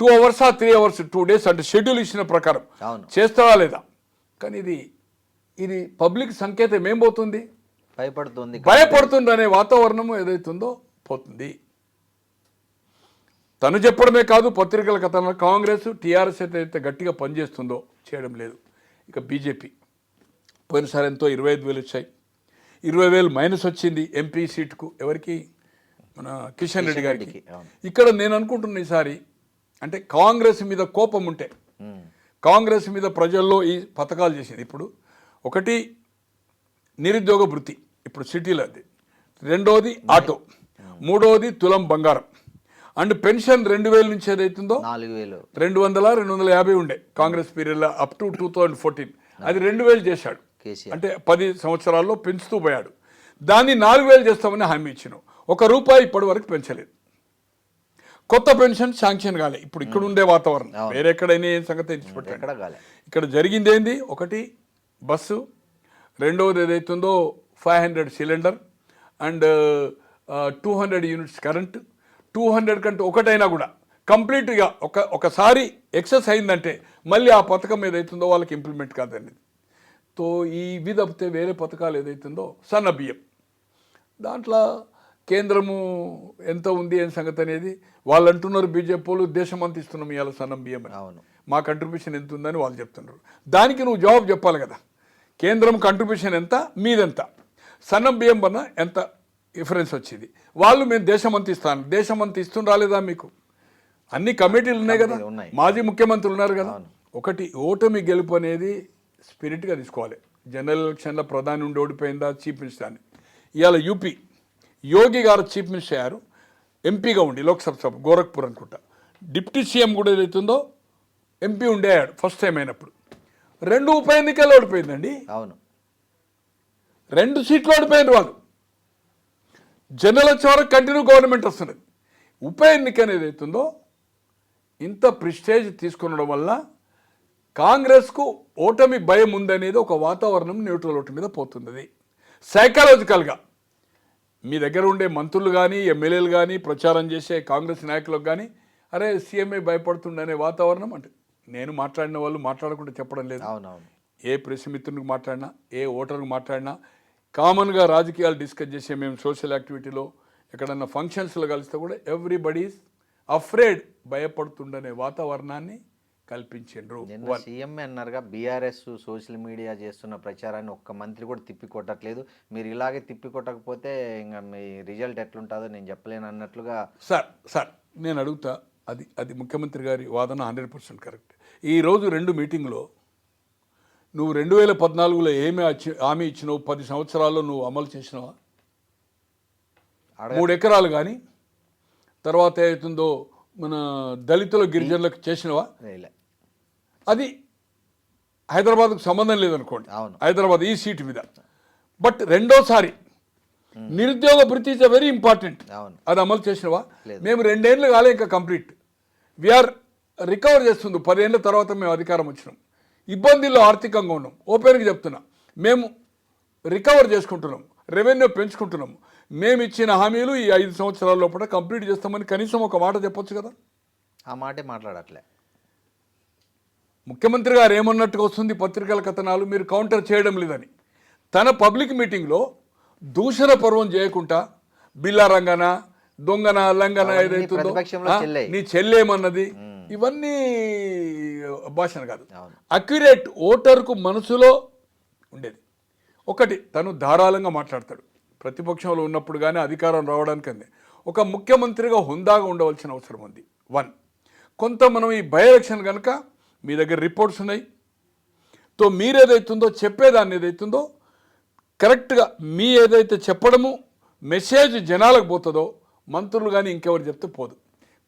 2 hours 3 hours 2 days అంటే షెడ్యూల్ ఇచ్చిన ప్రకారం చేస్తావా లేదా? కానీ ఇది పబ్లిక్ సంకేతం ఏం పోతుంది? భయపడుతుంది అనే వాతావరణం ఏదైతుందో పోతుంది. తను చెప్పడమే కాదు, పత్రికల కథలో కాంగ్రెస్ టీఆర్ఎస్ అయితే గట్టిగా పనిచేస్తుందో చేయడం లేదు. ఇక బీజేపీ పోయినసారి ఎంతో 25,000 వచ్చాయి, 20,000 మైనస్ వచ్చింది ఎంపీ సీటుకు. ఎవరికి? మన కిషన్ రెడ్డి గారికి. ఇక్కడ నేను అనుకుంటున్న ఈసారి అంటే కాంగ్రెస్ మీద కోపం ఉంటే, కాంగ్రెస్ మీద ప్రజల్లో ఈ పథకాలు చేసింది. ఇప్పుడు ఒకటి నిరుద్యోగ భృతి ఇప్పుడు సిటీలో, అది 2వది ఆటో, 3వది తులం బంగారం, అండ్ పెన్షన్ 2,000 నుంచి ఏదైతుందో 200-250 ఉండే కాంగ్రెస్ పీరియడ్లో అప్ టు 2014, అది 2,000 చేశాడు. అంటే 10 సంవత్సరాల్లో పెంచుతూ పోయాడు. దాన్ని 4,000 చేస్తామని హామీ ఇచ్చినాం. ₹1 ఇప్పటి వరకు పెంచలేదు. కొత్త పెన్షన్ శాంక్షన్ కాలే. ఇప్పుడు ఇక్కడ ఉండే వాతావరణం వేరెక్కడైనా ఏం సంగతి ఇక్కడ జరిగింది ఏంది? ఒకటి బస్సు, 2వది ఏదైతుందో 500 సిలిండర్ అండ్ 200 యూనిట్స్ కరెంట్. 200 కంటే ఒకటైనా కూడా కంప్లీట్గా ఒకసారి ఎక్సెస్ అయిందంటే మళ్ళీ ఆ పథకం ఏదైతుందో వాళ్ళకి ఇంప్లిమెంట్ కాదనేది. తో ఇవి తప్పితే వేరే పథకాలు ఏదైతుందో సన్న బియ్యం, దాంట్లో కేంద్రము ఎంత ఉంది ఏం సంగతి అనేది వాళ్ళు అంటున్నారు. బీజేపీ వాళ్ళు దేశమంతా ఇస్తున్నాం ఇవాళ సన్నం బియ్యం అని, మా కంట్రిబ్యూషన్ ఎంత ఉందని వాళ్ళు చెప్తున్నారు. దానికి నువ్వు జవాబు చెప్పాలి కదా. కేంద్రం కంట్రిబ్యూషన్ ఎంత, మీదెంత, సన్నం బియ్యం వల్ల ఎంత డిఫరెన్స్ వచ్చింది. వాళ్ళు మేము దేశమంతా ఇస్తాను, దేశమంతా ఇస్తుని రాలేదా మీకు? అన్ని కమిటీలు ఉన్నాయి కదా, మాజీ ముఖ్యమంత్రులు ఉన్నారు కదా. ఒకటి ఓటమి గెలుపు అనేది స్పిరిట్గా తీసుకోవాలి. జనరల్ ఎలక్షన్లో ప్రధాని ఉండి ఓడిపోయిందా చీఫ్ మినిస్టర్ అని. ఇవాళ యూపీ యోగి గారు చీఫ్ మినిస్టర్ అయ్యారు, ఎంపీగా ఉండి లోక్సభ సభ గోరఖ్పూర్ అనుకుంటా. డిప్యూటీ సీఎం కూడా ఏదైతుందో ఎంపీ ఉండే అయ్యాడు ఫస్ట్ టైం అయినప్పుడు. 2 ఉప ఎన్నికల్లో ఓడిపోయిందండి. 2 సీట్లు ఓడిపోయిన వాళ్ళు. జనరల్ వచ్చే వరకు కంటిన్యూ గవర్నమెంట్ వస్తున్నది. ఉప ఎన్నిక అనేది అవుతుందో ఇంత ప్రిస్టేజ్ తీసుకునడం వల్ల కాంగ్రెస్కు ఓటమి భయం ఉందనేది ఒక వాతావరణం న్యూట్రల్ ఓటు మీద పోతున్నది. సైకలాజికల్గా మీ దగ్గర ఉండే మంత్రులు కానీ ఎమ్మెల్యేలు కానీ ప్రచారం చేసే కాంగ్రెస్ నాయకులకు కానీ అరే సీఎంఏ భయపడుతుండనే వాతావరణం అంటే నేను మాట్లాడిన వాళ్ళు మాట్లాడకుండా చెప్పడం లేదు. అవునవును. ఏ ప్రెస్ మిత్రునికి మాట్లాడినా, ఏ ఓటర్కి మాట్లాడినా, కామన్గా రాజకీయాలు డిస్కస్ చేసే మేము సోషల్ యాక్టివిటీలో ఎక్కడన్నా ఫంక్షన్స్లో కలిస్తే కూడా ఎవ్రీబడీస్ అఫ్రేడ్, భయపడుతుండనే వాతావరణాన్ని కల్పించిండ్రు. నిన్న సీఎంఏ అన్నారుగా, బీఆర్ఎస్ సోషల్ మీడియా చేస్తున్న ప్రచారాన్ని ఒక్క మంత్రి కూడా తిప్పి కొట్టట్లేదు, మీరు ఇలాగే తిప్పి కొట్టకపోతే ఇంకా మీ రిజల్ట్ ఎట్లుంటుందో నేను చెప్పలేను అన్నట్లుగా. సార్ నేను అడుగుతా, అది ముఖ్యమంత్రి గారి వాదన 100% కరెక్ట్. ఈరోజు 2 మీటింగ్లో నువ్వు 2014లో ఏమి హామీ ఇచ్చినావు, 10 సంవత్సరాల్లో నువ్వు అమలు చేసినావా? 3 ఎకరాలు కానీ తర్వాత ఏతుందో మన దళితుల గిరిజనులకు చేసినవా? అది హైదరాబాద్కు సంబంధం లేదనుకోండి, హైదరాబాద్ ఈ సీటు మీద. బట్ రెండోసారి నిరుద్యోగ భృతి ఇస్ వెరీ ఇంపార్టెంట్, అది అమలు చేసినవా? మేము 2 ఏళ్ళు కాలే ఇంకా కంప్లీట్, వీఆర్ రికవర్ చేస్తుంది. 10 ఏళ్ళ తర్వాత మేము అధికారం వచ్చినాం, ఇబ్బందుల్లో ఆర్థికంగా ఉన్నాం. ఓపెన్గా చెప్తున్నా, మేము రికవర్ చేసుకుంటున్నాం, రెవెన్యూ పెంచుకుంటున్నాం. మేము ఇచ్చిన హామీలు ఈ 5 సంవత్సరాల లోపల కంప్లీట్ చేస్తామని కనీసం ఒక మాట చెప్పొచ్చు కదా. ఆ మాటే మాట్లాడట్లే. ముఖ్యమంత్రి గారు ఏమన్నట్టుగా వస్తుంది పత్రికల కథనాలు, మీరు కౌంటర్ చేయడం లేదని. తన పబ్లిక్ మీటింగ్లో దూషణ పర్వం చేయకుండా బిల్లా రంగన, దొంగన, లంగన ఏదైతుందో, నీ చెల్లేమన్నది, ఇవన్నీ భాషణ కాదు, అక్యురేట్ ఓటర్కు మనసులో ఉండేది. ఒకటి, తను ధారాళంగా మాట్లాడతాడు. ప్రతిపక్షంలో ఉన్నప్పుడు కానీ అధికారం రావడానికి అంది ఒక ముఖ్యమంత్రిగా హుందాగా ఉండవలసిన అవసరం ఉంది. 1, కొంత మనం ఈ బై ఎలక్షన్ కనుక మీ దగ్గర రిపోర్ట్స్ ఉన్నాయి, తో మీరేదైతుందో చెప్పేదాన్ని ఏదైతుందో కరెక్ట్గా మీ ఏదైతే చెప్పడము మెసేజ్ జనాలకు పోతుందో మంత్రులు కానీ ఇంకెవరు చెప్తే పోదు.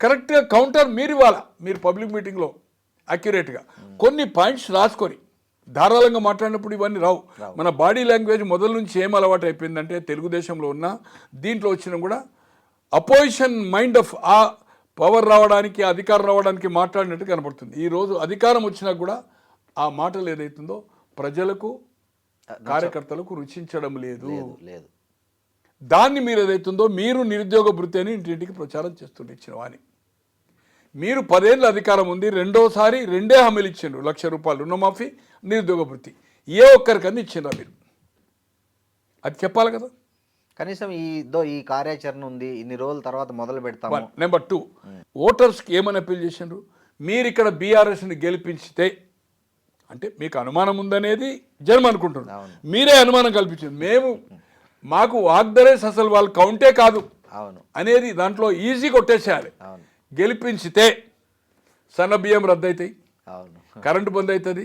కరెక్ట్గా కౌంటర్ మీరు ఇవ్వాలా. మీరు పబ్లిక్ మీటింగ్లో అక్యురేట్గా కొన్ని పాయింట్స్ రాసుకొని ధారాళంగా మాట్లాడినప్పుడు ఇవన్నీ రావు. మన బాడీ లాంగ్వేజ్ మొదల నుంచి ఏం అలవాటు అయిపోయిందంటే, తెలుగుదేశంలో ఉన్న దీంట్లో వచ్చినా కూడా అపోజిషన్ మైండ్ ఆఫ్ ఆ పవర్ రావడానికి, అధికారం రావడానికి మాట్లాడినట్టు కనబడుతుంది. ఈరోజు అధికారం వచ్చినా కూడా ఆ మాటలు ఏదైతుందో ప్రజలకు, కార్యకర్తలకు రుచించడం లేదు. దాన్ని మీరు ఏదైతుందో మీరు నిరుద్యోగ భృతి అని ఇంటింటికి ప్రచారం చేస్తుంటే ఇచ్చినవా అని. మీరు 10 ఏళ్ళ అధికారం ఉంది, రెండోసారి 2 హామీలు ఇచ్చిండ్రు, 1,00,000 రూపాయలు రుణమాఫీ, నిరుద్యోగ భృతి. ఏ ఒక్కరికన్నా ఇచ్చిండ్రా మీరు? అది చెప్పాలి కదా. కనీసం ఈ కార్యాచరణ ఉంది, ఇన్ని రోజుల తర్వాత మొదలు పెడతాము. నెంబర్ 2, ఓటర్స్కి ఏమని అప్పీల్ చేసిండ్రు? మీరు ఇక్కడ బీఆర్ఎస్ని గెలిపించితే, అంటే మీకు అనుమానం ఉందనేది జనం అనుకుంటున్నారు, మీరే అనుమానం కల్పించారు. మాకు వాగ్దరేస్ అసలు వాళ్ళు కౌంటే కాదు అనేది దాంట్లో ఈజీ కొట్టేసేయాలి. గెలిపించితే సన్న బియ్యం రద్దు అవుతాయి, కరెంటు బంద్ అవుతుంది,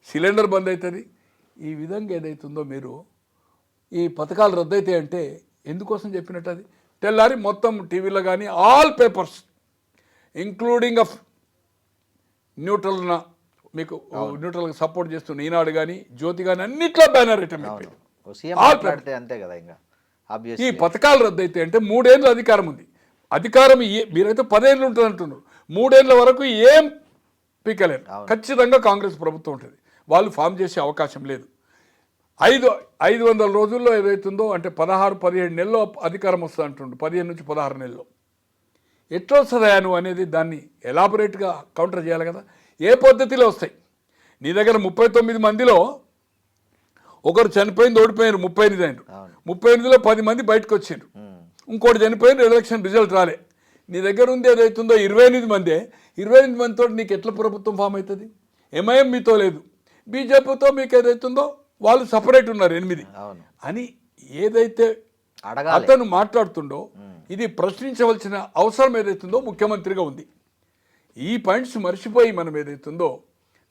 సిలిండర్ బంద్ అవుతుంది. ఈ విధంగా ఏదైతుందో మీరు ఈ పథకాలు రద్దు అవుతాయి అంటే ఎందుకోసం చెప్పినట్టు? అది తెల్లారి మొత్తం టీవీలో కానీ all papers including of neutral, మీకు న్యూట్రల్గా సపోర్ట్ చేస్తున్న ఈనాడు కానీ జ్యోతి కానీ అన్నిట్లో బ్యానర్ ఐటమ్ అంతే కదా. ఇంకా ఈ పథకాలు రద్దు అయితే అంటే 3 ఏళ్ళు అధికారం ఉంది. అధికారం మీరైతే 10 ఏళ్ళు ఉంటుంది అంటున్నారు, 3 ఏళ్ళ వరకు ఏం పీకలేరు. ఖచ్చితంగా కాంగ్రెస్ ప్రభుత్వం ఉంటుంది, వాళ్ళు ఫామ్ చేసే అవకాశం లేదు. 500 రోజుల్లో ఏదైతుందో అంటే 16-17 నెలల్లో అధికారం వస్తుంది అంటుండు, 15 నుంచి 16 నెలల్లో. ఎట్లా వస్తుందా నువ్వు అనేది దాన్ని ఎలాబొరేట్గా కౌంటర్ చేయాలి కదా. ఏ పద్ధతిలో వస్తాయి? నీ దగ్గర 39 మందిలో ఒకరు చనిపోయింది, ఓడిపోయారు, 38 అయినారు. 38లో 10 మంది బయటకు వచ్చారు, ఇంకోటి చనిపోయిన ఎలక్షన్ రిజల్ట్ రాలే. నీ దగ్గర ఉంది ఏదైతుందో 28 మందే. 28 మందితో నీకు ఎట్లా ప్రభుత్వం ఫామ్ అవుతుంది? ఎంఐఎం మీతో లేదు, బీజేపీతో మీకు ఏదైతుందో వాళ్ళు సపరేట్ ఉన్నారు 8 అని ఏదైతే అతను మాట్లాడుతుండో ఇది ప్రశ్నించవలసిన అవసరం ఏదైతుందో ముఖ్యమంత్రిగా ఉంది. ఈ పాయింట్స్ మర్చిపోయి మనం ఏదైతుందో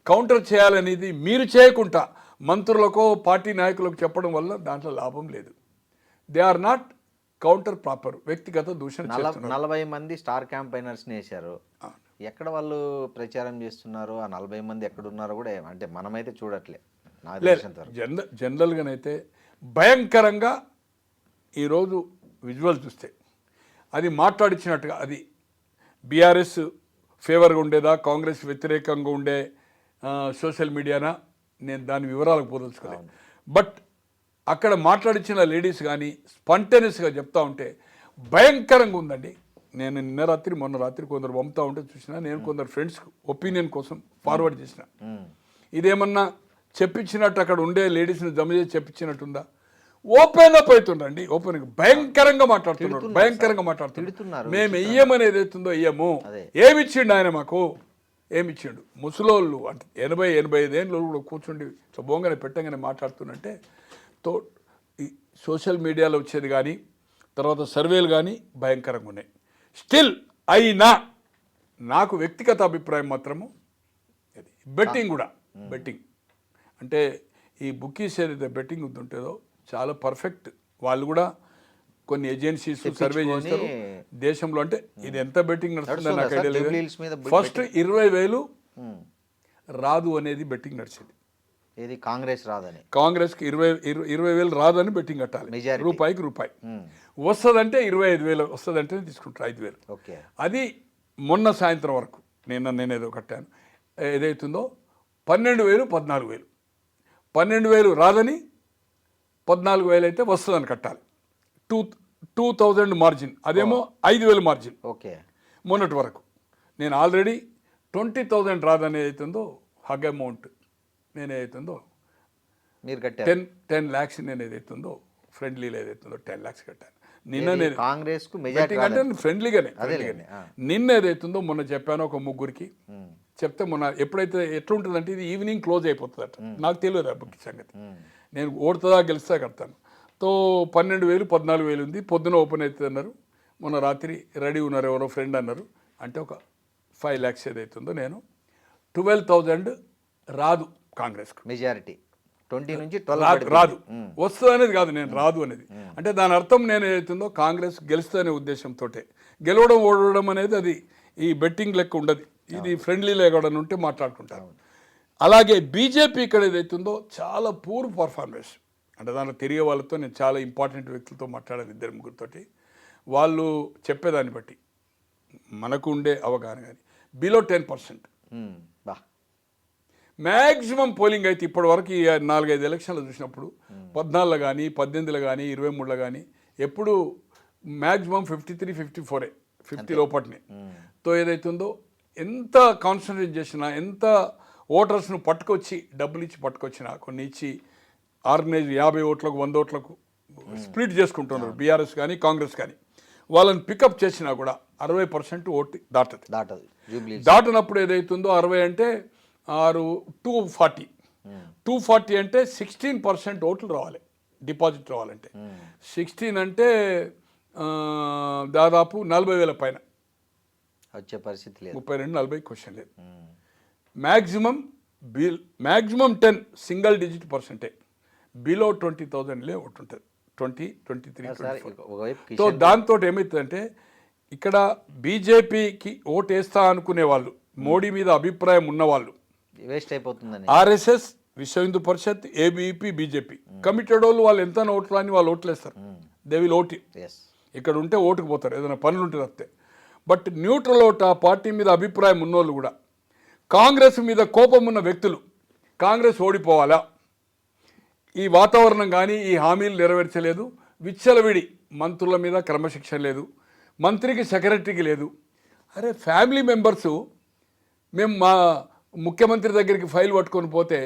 కౌంటర్ చేయాలనేది మీరు చేయకుండా మంత్రులకో పార్టీ నాయకులకు చెప్పడం వల్ల దాంట్లో లాభం లేదు. They are not counter proper, వ్యక్తిగత దూషణ. 40 మంది స్టార్ క్యాంపైనర్స్ని వేశారు, ఎక్కడ వాళ్ళు ప్రచారం చేస్తున్నారు, ఆ 40 మంది ఎక్కడున్నారో కూడా అంటే మనమైతే చూడట్లే. జనరల్గానైతే భయంకరంగా ఈరోజు విజువల్ చూస్తే అది మాట్లాడించినట్టుగా అది బీఆర్ఎస్ ఫేవర్గా ఉండేదా, కాంగ్రెస్ వ్యతిరేకంగా ఉండే సోషల్ మీడియానా, నేను దాని వివరాలకు పోదలుచుకోలేదు. బట్ అక్కడ మాట్లాడించిన లేడీస్ కానీ స్పాంటేనియస్గా చెప్తా ఉంటే భయంకరంగా ఉందండి. నేను నిన్న రాత్రి మొన్న రాత్రి కొందరు పంపుతా ఉంటే చూసిన, నేను కొందరు ఫ్రెండ్స్ ఒపీనియన్ కోసం ఫార్వర్డ్ చేసిన. ఇదేమన్నా చెప్పించినట్టు అక్కడ ఉండే లేడీస్ని జమ చేసి చెప్పించినట్టుందా? ఓపెన్ అప్ అవుతుండండి, ఓపెన్ భయంకరంగా మాట్లాడుతున్నారు, భయంకరంగా మాట్లాడుతున్నారు. మేము వెయ్యమని ఏదైతుందో వెయ్యము. ఏమిచ్చిండు ఆయన మాకు? ఏమిచ్చిండు? ముసలోళ్ళు అంటే 80-85 ఏళ్ళు కూడా కూర్చుండి బోంగనే పెట్టంగానే మాట్లాడుతున్నంటే తో ఈ సోషల్ మీడియాలో వచ్చేది కానీ తర్వాత సర్వేలు కానీ భయంకరంగా ఉన్నాయి. స్టిల్ అయినా నాకు వ్యక్తిగత అభిప్రాయం మాత్రము ఇది బెట్టింగ్ కూడా, బెట్టింగ్ అంటే ఈ బుక్కీస్ ఏదైతే బెట్టింగ్ ఉంటుంటుందో చాలా పర్ఫెక్ట్. వాళ్ళు కూడా కొన్ని ఏజెన్సీస్ సర్వే చేస్తారు దేశంలో. అంటే ఇది ఎంత బెట్టింగ్ నడుస్తుందో నాకు ఐడియా లేదు. ఫస్ట్ 20,000 రాదు అనేది బెట్టింగ్ నడిచింది. ఏది కాంగ్రెస్ రాదని, కాంగ్రెస్కి 20,000 రాదని బెట్టింగ్ కట్టాలి. రూపాయికి రూపాయి వస్తుందంటే 25,000 వస్తుందంటే తీసుకుంటారు 5,000. ఓకే, అది మొన్న సాయంత్రం వరకు నేనేదో కట్టాను. ఏదైతుందో 12,000 14,000, 12,000 రాదని 14,000 అయితే వస్తుందని కట్టాలి. 2,000 మార్జిన్, అదేమో 5,000 మార్జిన్. ఓకే, మొన్నటి వరకు నేను ఆల్రెడీ 20,000 రాదని అవుతుందో హగ్ అమౌంట్ నేను ఏదైతుందో మీరు కట్టారు 10 lakhs నేను ఏదైతుందో ఫ్రెండ్లీలో ఏదైతుందో 10 lakhs కట్టాను. నిన్న నేను కాంగ్రెస్ అంటే ఫ్రెండ్లీగానే నిన్న ఏదైతుందో మొన్న చెప్పాను ఒక ముగ్గురికి చెప్తే, మొన్న ఎప్పుడైతే ఎట్లుంటుందంటే ఇది ఈవినింగ్ క్లోజ్ అయిపోతుందట. నాకు తెలియదు ఆ బుక్ సంగతి. నేను ఓడుతుందా గెలుస్తా కడతాను. తో 12,000 14,000 ఉంది. పొద్దున ఓపెన్ అవుతుంది అన్నారు. మొన్న రాత్రి రెడీ ఉన్నారు ఎవరో ఫ్రెండ్ అన్నారు. అంటే ఒక 5 lakhs ఏదైతుందో నేను 12,000 రాదు కాంగ్రెస్కు. మెజారిటీ 20 నుంచి 12 రాదు. వస్తుంది అనేది కాదు, నేను రాదు అనేది. అంటే దాని అర్థం నేను ఏదైతుందో కాంగ్రెస్ గెలుస్తుందనే ఉద్దేశంతో. గెలవడం ఓడవడం అనేది అది ఈ బెట్టింగ్ లెక్క ఉండదు. ఇది ఫ్రెండ్లీలో ఎక్కడ ఉంటే మాట్లాడుకుంటారు. అలాగే బీజేపీ ఇక్కడ ఏదైతుందో చాలా పూర్ పర్ఫార్మెన్స్. అంటే దాంట్లో తిరిగే వాళ్ళతో నేను చాలా ఇంపార్టెంట్ వ్యక్తులతో మాట్లాడాను, 2-3తోటి. వాళ్ళు చెప్పేదాన్ని బట్టి మనకు ఉండే అవగాహన కానీ బిలో 10%. మ్యాక్సిమం పోలింగ్ అయితే ఇప్పటి వరకు ఈ 4-5 ఎలక్షన్లు చూసినప్పుడు 14లో కానీ 18లో కానీ 23లో కానీ ఎప్పుడు మ్యాక్సిమం 53-54 50 లోపట్నే. తో ఏదైతుందో ఎంత కాన్సన్ట్రేట్ చేసినా, ఎంత ఓటర్స్ను పట్టుకొచ్చి డబ్బులు ఇచ్చి పట్టుకొచ్చినా, కొన్ని ఇచ్చి ఆర్గనైజ్ 50 ఓట్లకు 100 ఓట్లకు స్ప్లిట్ చేసుకుంటున్నారు బీఆర్ఎస్ కానీ కాంగ్రెస్ కానీ. వాళ్ళని పికప్ చేసినా కూడా 60% ఓటు దాటదు. దాటినప్పుడు ఏదైతుందో 60 అంటే 240 అంటే 16% ఓట్లు రావాలి, డిపాజిట్ రావాలంటే. 16 అంటే దాదాపు 40,000 పైన వచ్చే పరిస్థితి లేదు. 32-40 క్వశ్చన్ లేదు. మ్యాక్సిమం 10 సింగిల్ డిజిట్ పర్సెంటే. బిలో 20,000 ఒకటి ఉంటుంది, 20-23. సో దాంతో ఏమవుతుందంటే ఇక్కడ బీజేపీకి ఓటు వేస్తా అనుకునే వాళ్ళు, మోడీ మీద అభిప్రాయం ఉన్నవాళ్ళు, వేస్ట్ అయిపోతుందని ఆర్ఎస్ఎస్, విశ్వ Hindu Parishad, ABP, BJP committed వాళ్ళు ఎంత ఓట్లు అని వాళ్ళు ఓట్లేస్తారు. They will vote. ఇక్కడ ఉంటే ఓటుకు పోతారు, ఏదైనా పనులు ఉంటే తప్పితే. బట్ న్యూట్రల్ ఓట్, ఆ పార్టీ మీద అభిప్రాయం ఉన్నోళ్ళు కూడా, కాంగ్రెస్ మీద కోపం ఉన్న వ్యక్తులు, కాంగ్రెస్ ఓడిపోవాలా, ఈ వాతావరణం కానీ ఈ హామీలు నెరవేర్చలేదు, విచ్చలవిడి మంత్రుల మీద క్రమశిక్షణ లేదు, మంత్రికి సెక్రటరీకి లేదు. అరే ఫ్యామిలీ మెంబర్సు, మేము మా ముఖ్యమంత్రి దగ్గరికి ఫైల్ పట్టుకొని పోతే,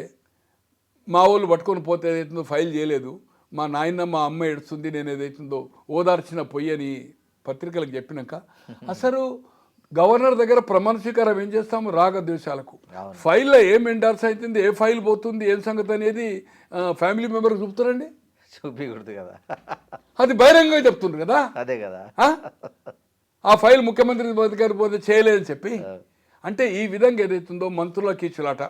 మా వాళ్ళు పట్టుకొని పోతే ఏదైతుందో ఫైల్ చేయలేదు, మా నాయన మా అమ్మ ఏడుస్తుంది, నేను ఏదైతుందో ఓదార్చిన పొయ్యని పత్రికలకు చెప్పినాక, అసలు గవర్నర్ దగ్గర ప్రమాణ స్వీకారం ఏం చేస్తాము? రాగద్వేషాలకు. ఫైల్లో ఏం ఎండార్స్ అవుతుంది, ఏ ఫైల్ పోతుంది, ఏం సంగతి అనేది ఫ్యామిలీ మెంబర్కి చూపుతారండి, చూపించకూడదు కదా. అది బహిరంగంగా చెప్తుండ్రు కదా. అదే కదా, ఆ ఫైల్ ముఖ్యమంత్రి గారు పోతే చేయలేదని చెప్పి. అంటే ఈ విధంగా ఏదైతుందో మంత్రుల కీచులాట.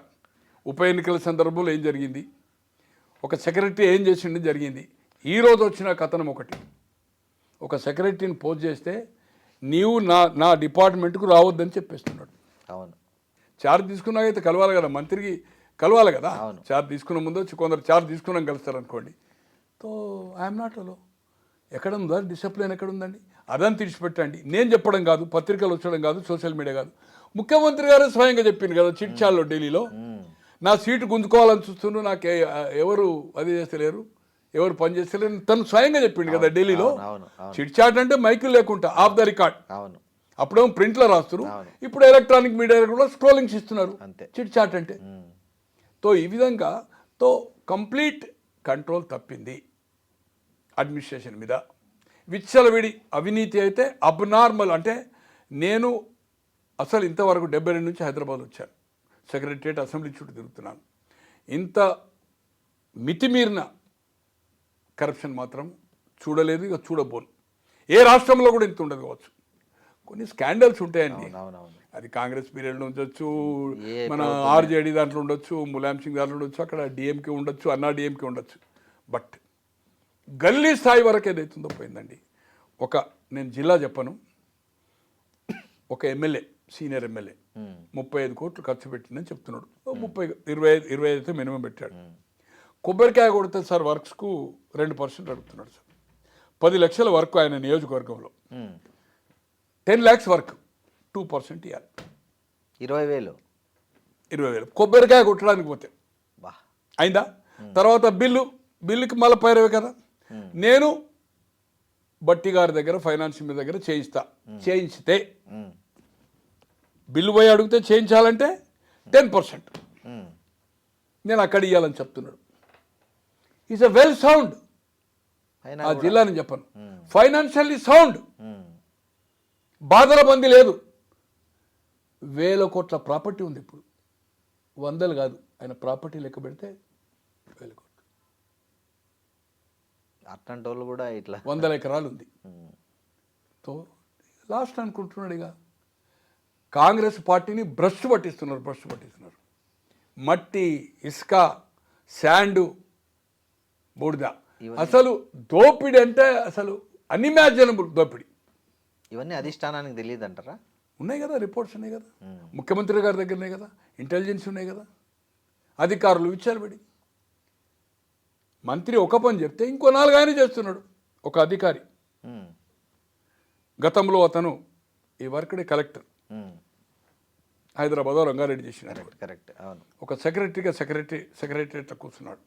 ఉప ఎన్నికల సందర్భంలో ఏం జరిగింది, ఒక సెక్రటరీ ఏం చేసిండి జరిగింది. ఈరోజు వచ్చిన కథనం ఒకటి, ఒక సెక్రటరీని పోస్ట్ చేస్తే నీవు నా డిపార్ట్మెంట్కు రావద్దని చెప్పేస్తున్నాడు. అవును, చార్జ్ తీసుకున్నాకైతే కలవాలి కదా, మంత్రికి కలవాలి కదా. చార్జ్ తీసుకున్న ముందు వచ్చి కొందరు చార్జ్ తీసుకున్నాక కలుస్తారు అనుకోండి. తో ఐఎమ్ నాట్ అలో. ఎక్కడ ఉందా డిసిప్లిన్, ఎక్కడ ఉందండి? అదని తీర్చిపెట్టండి. నేను చెప్పడం కాదు, పత్రికలు వచ్చడం కాదు, సోషల్ మీడియా కాదు, ముఖ్యమంత్రి గారు స్వయంగా చెప్పింది కదా చిట్చాల్లో ఢిల్లీలో. నా సీటు గుంజుకోవాలని చూస్తున్నారు, నాకు ఎవరు అది చేస్తలేరు, ఎవరు పని చేస్తలేరు, తను స్వయంగా చెప్పిండు కదా ఢిల్లీలో. చిట్ చాట్ అంటే మైకులు లేకుండా ఆఫ్ ద రికార్డ్. అప్పుడేమో ప్రింట్లో రాస్తారు, అవును. ఇప్పుడు ఎలక్ట్రానిక్ మీడియా కూడా స్క్రోలింగ్స్ ఇస్తున్నారు, అంతే. చిట్ చాట్ అంటే. తో ఈ విధంగా తో కంప్లీట్ కంట్రోల్ తప్పింది అడ్మినిస్ట్రేషన్ మీద. విచ్చలవిడి అవినీతి అయితే అబ్నార్మల్. అంటే నేను అసలు ఇంతవరకు 72 నుంచి హైదరాబాద్ వచ్చాను, సెక్రటరియట్ అసెంబ్లీ చుట్టూ తిరుగుతున్నాను. ఇంత మితిమీరిన కరప్షన్ మాత్రం చూడలేదు, ఇక చూడబోను. ఏ రాష్ట్రంలో కూడా ఇంత ఉండదు కావచ్చు. కొన్ని స్కాండల్స్ ఉంటాయండి, అవునవును. అది కాంగ్రెస్ పీరియడ్లో ఉండొచ్చు, ఏ మన ఆర్జేడీ దాంట్లో ఉండొచ్చు, ములాయం సింగ్ దాంట్లో ఉండొచ్చు, అక్కడ డిఎంకే ఉండొచ్చు, అన్నా డిఎంకే ఉండొచ్చు. బట్ గల్లీ స్థాయి వరకు ఏదైతుందో పోయిందండి. నేను జిల్లా చెప్పను, ఒక ఎమ్మెల్యే, సీనియర్ ఎమ్మెల్యే 35 కోట్లు ఖర్చు పెట్టిందని చెప్తున్నాడు. 25 అయితే మినిమం పెట్టాడు. కొబ్బరికాయ కొడితే సార్ వర్క్స్కు 2% అడుగుతున్నాడు సార్. 10 లక్షల వర్క్ ఆయన నియోజకవర్గంలో, 10 lakhs వర్క్ 2% ఇవ్వాలి, 20,000 కొబ్బరికాయ కొట్టడానికి పోతే బా. అయిందా? తర్వాత బిల్లుకి మళ్ళీ పైరవే కదా. నేను బట్టి గారి దగ్గర ఫైనాన్స్ మీ దగ్గర చేయించితే బిల్లు పోయి అడిగితే చేయించాలంటే 10% నేను అక్కడ ఇవ్వాలని చెప్తున్నాడు. ఈజ్ అ వెల్ సౌండ్, అయినా ఆ జిల్లాని చెప్పను, ఫైనాన్షియల్లీ సౌండ్, బాధల బంది లేదు. 1000 కోట్ల ప్రాపర్టీ ఉంది ఇప్పుడు, 100 కాదు, ఆయన ప్రాపర్టీ లెక్క పెడితే 1000 కోట్లు, అట్లాంటి వాళ్ళు కూడా ఇట్లా 100 ఎకరాలు ఉంది. తో లాస్ట్ అనుకుంటున్నాడు. ఇక కాంగ్రెస్ పార్టీని భ్రష్టు పట్టిస్తున్నారు. మట్టి, ఇసుక, శాండు, బూడిద. అసలు దోపిడీ అంటే అసలు అన్ఇమాజినబుల్ దోపిడీ. ఇవన్నీ అధిష్టానానికి తెలియదు అంటారా? ఉన్నాయి కదా, రిపోర్ట్స్ ఉన్నాయి కదా, ముఖ్యమంత్రి గారి దగ్గర ఉన్నాయి కదా, ఇంటెలిజెన్స్ ఉన్నాయి కదా, అధికారులు విచారబడి. మంత్రి ఒక పని చెప్తే ఇంకో 4 ఆయన చేస్తున్నాడు. ఒక అధికారి, గతంలో అతను ఈ వర్క్డే కలెక్టర్, హైదరాబాద్ రంగారెడ్డి చేసినాడు. కరెక్ట్, అవును. ఒక సెక్రటరీలో కూర్చున్నాడు.